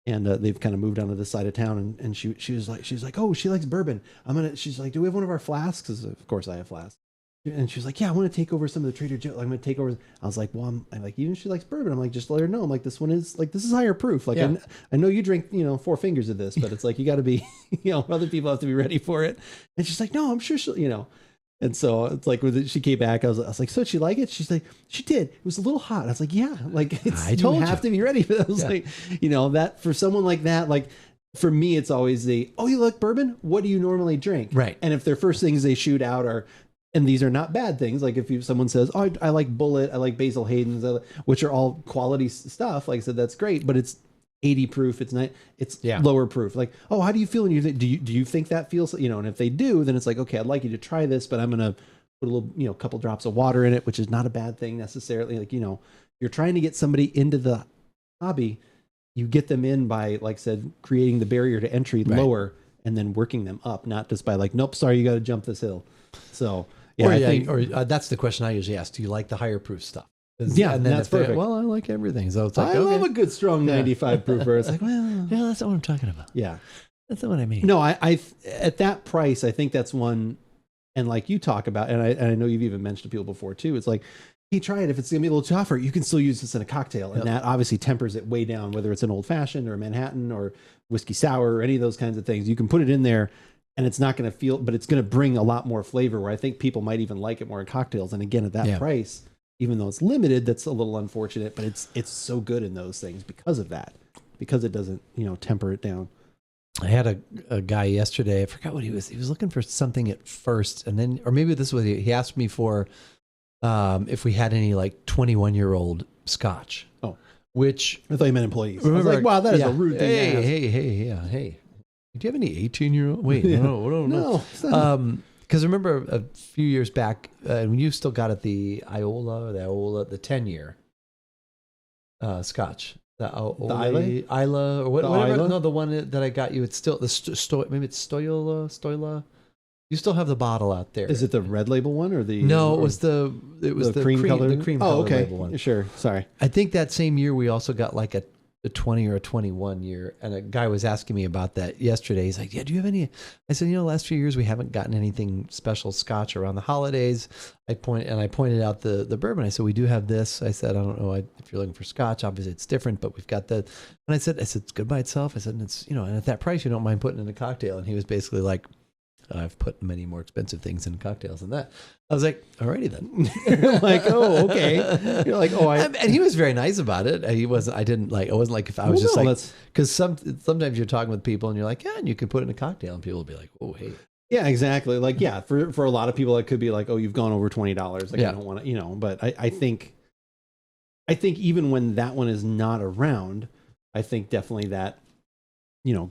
and they've kind of moved on to this side of town. And she was like, oh, she likes bourbon. She's like, do we have one of our flasks? Because of course I have flasks. And she was like, yeah, I want to take over some of the Trader Joe. I'm going to take over. I was like, well, I'm like, even if she likes bourbon, I'm like, just let her know. I'm like, this one is like, this is higher proof. Like, Yeah. I know you drink, 4 fingers of this, but it's like, you got to be, other people have to be ready for it. And she's like, no, I'm sure she'll, And so it's like, when she came back, I was like, so did she like it? She's like, she did. It was a little hot. I was like, yeah, like I told you have to be ready for that. I was like, that for someone like that, like for me, it's always oh, you like bourbon? What do you normally drink? Right. And if their first things they shoot out are, and these are not bad things. Like if someone says, oh, I like Bullet, I like Basil Hayden's, which are all quality stuff. Like I said, that's great, but it's 80 proof. It's not, it's lower proof. Like, oh, how do you feel? And do you think that feels, and if they do, then it's like, okay, I'd like you to try this, but I'm going to put a little, couple drops of water in it, which is not a bad thing necessarily. Like, you're trying to get somebody into the hobby. You get them in by, like I said, creating the barrier to entry lower and then working them up, not just by like, nope, sorry, you got to jump this hill. So, that's the question I usually ask. Do you like the higher proof stuff? Yeah, and then that's if they're, perfect. Well, I like everything. So it's like, I love a good strong 95 proofer. It's like, well, yeah, that's not what I'm talking about. yeah. That's not what I mean. No, I at that price, I think that's one. And like you talk about, and I know you've even mentioned to people before too. It's like, hey, try it. If it's gonna be a little tougher, you can still use this in a cocktail, and that obviously tempers it way down. Whether it's an old fashioned or a Manhattan or whiskey sour or any of those kinds of things, you can put it in there. And it's not going to feel, but it's going to bring a lot more flavor where I think people might even like it more in cocktails. And again, at that price, even though it's limited, that's a little unfortunate, but it's so good in those things because of that, because it doesn't, temper it down. I had a guy yesterday. I forgot what he was. He was looking for something at first, and then, or maybe this was, he asked me for if we had any like 21-year-old scotch. Oh, which I thought you meant employees. Remember, I was like, wow, that is a rude thing to ask. Hey. Do you have any 18-year-old? Wait, no. Because remember a few years back, when you still got it, the Iola, the 10-year Scotch. The Isla, or whatever. Isla? No, the one that I got you. It's still maybe it's Stoila. You still have the bottle out there. Is it the red label one or the? No, or, it was the cream color. The cream oh, color okay, label one. Sure. Sorry. I think that same year we also got like a 20 or a 21 year, and a guy was asking me about that yesterday. He's like, yeah, do you have any? I said, last few years we haven't gotten anything special scotch around the holidays. I pointed out the bourbon. I said, we do have this. I said, I don't know if you're looking for scotch, obviously it's different, but we've got that. And I said it's good by itself. I said, and it's, and at that price, you don't mind putting in a cocktail. And he was basically like, I've put many more expensive things in cocktails than that. I was like, alrighty then. You're like, oh, okay. You're like, oh, and he was very nice about it. I wasn't like, if I was just like, because sometimes you're talking with people and you're like, yeah, and you could put it in a cocktail, and people will be like, oh, hey. Yeah, exactly. Like, for a lot of people, it could be like, oh, you've gone over $20. Like, Yeah. I don't want to, but I think even when that one is not around, I think definitely that,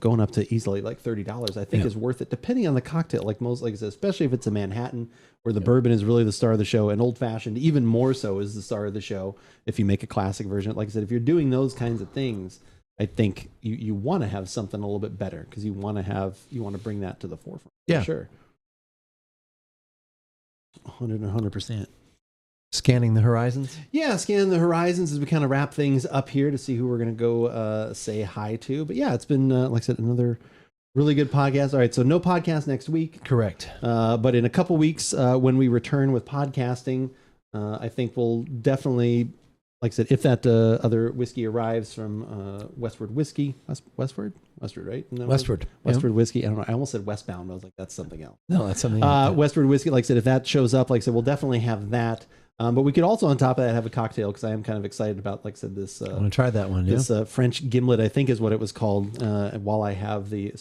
going up to easily like $30, I think is worth it, depending on the cocktail. Like I said, especially if it's a Manhattan where the bourbon is really the star of the show, and old fashioned even more so is the star of the show. If you make a classic version, like I said, if you're doing those kinds of things, I think you want to have something a little bit better because you want to bring that to the forefront. Yeah, for sure. 100%. Scanning the horizons. Yeah, scanning the horizons as we kind of wrap things up here to see who we're going to go say hi to. But yeah, it's been, like I said, another really good podcast. All right, so no podcast next week. Correct. But in a couple weeks, when we return with podcasting, I think we'll definitely like I said, if that other whiskey arrives from Westward Whiskey, Westward, right? No, Westward Whiskey. I don't know. I almost said Westbound. But I was like, that's something else. No, that's something. Westward Whiskey. Like I said, if that shows up, like I said, we'll definitely have that. But we could also, on top of that, have a cocktail because I am kind of excited about, like I said, this. I want to try that one. This French gimlet, I think, is what it was called. While I have the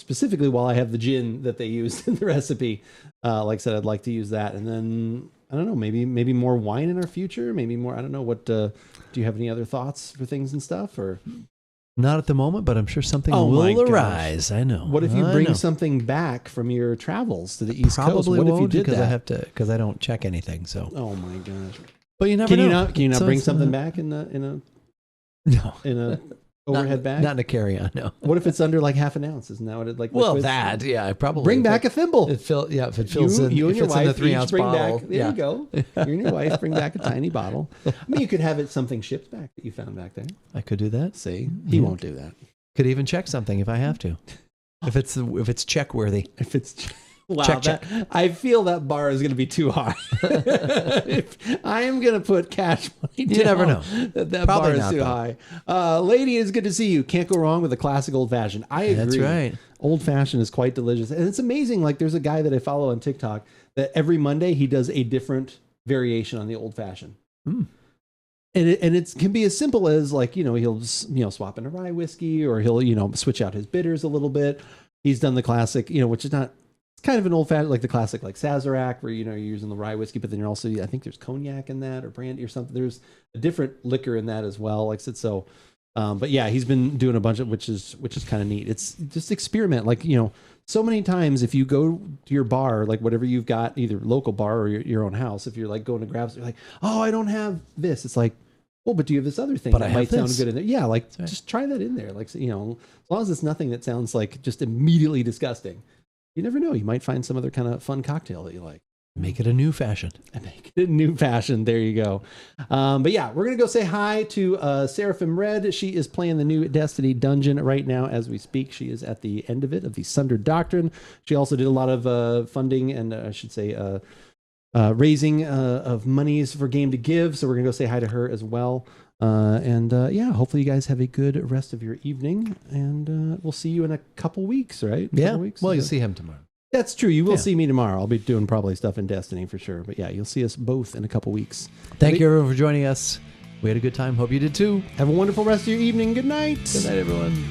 gin that they used in the recipe, like I said, I'd like to use that, and then I don't know, maybe more wine in our future, maybe more. I don't know what. Do you have any other thoughts for things and stuff, or? Not at the moment, but I'm sure something my will gosh. arise. I know. What if you bring something back from your travels to the East Coast? Probably What if you won't did because that? I have to because I don't check anything. So. Oh my gosh! But you never know. Can you not So bring it's, something back in a overhead bag? Not in a carry-on. No. What if it's under like half an ounce? Isn't that what it like? Well, liquids? I probably Bring back a thimble. If it fills in, You and if your it's in wife the 3 each ounce bring bottle. back. There you go. You and your wife bring back a tiny bottle. I mean, you could have it something shipped back that you found back there. I could do that. See, he won't do that. Could even check something if I have to. If it's check worthy. If it's wow, check. I feel that bar is going to be too high. If I am going to put cash money down. You never know. That Probably bar is not, too though. high. Lady, it's good to see you. Can't go wrong with a classic old fashioned. I agree. That's right. Old fashioned is quite delicious, and it's amazing. Like there's a guy that I follow on TikTok that every Monday he does a different variation on the old fashioned. And it can be as simple as like, he'll, swap in a rye whiskey, or he'll, switch out his bitters a little bit. He's done the classic, which is not, it's kind of an old fashioned, like the classic, like Sazerac, where, you're using the rye whiskey, but then you're also, I think there's cognac in that or brandy or something. There's a different liquor in that as well. Like I said, so, but yeah, he's been doing a bunch of, which is kind of neat. It's just experiment. Like, so many times if you go to your bar, like whatever you've got, either local bar or your own house, if you're like going to grab, you're like, oh, I don't have this. It's like, well, but do you have this other thing But that I might have sound this. good in there? Yeah, like right. just try that in there. Like, as long as it's nothing that sounds like just immediately disgusting, you never know. You might find some other kind of fun cocktail that you like. Make it a new fashion. Make it a new fashion. There you go. But yeah, we're going to go say hi to Seraphim Red. She is playing the new Destiny Dungeon right now as we speak. She is at the end of it, of the Sunder Doctrine. She also did a lot of funding and I should say raising of monies for Game to Give. So we're going to go say hi to her as well. Yeah, hopefully you guys have a good rest of your evening. And we'll see you in a couple weeks, right? Yeah. Couple weeks? Well, you'll see him tomorrow. That's true. You will see me tomorrow. I'll be doing probably stuff in Destiny for sure. But yeah, you'll see us both in a couple weeks. Thank you, everyone, for joining us. We had a good time. Hope you did too. Have a wonderful rest of your evening. Good night. Good night, everyone.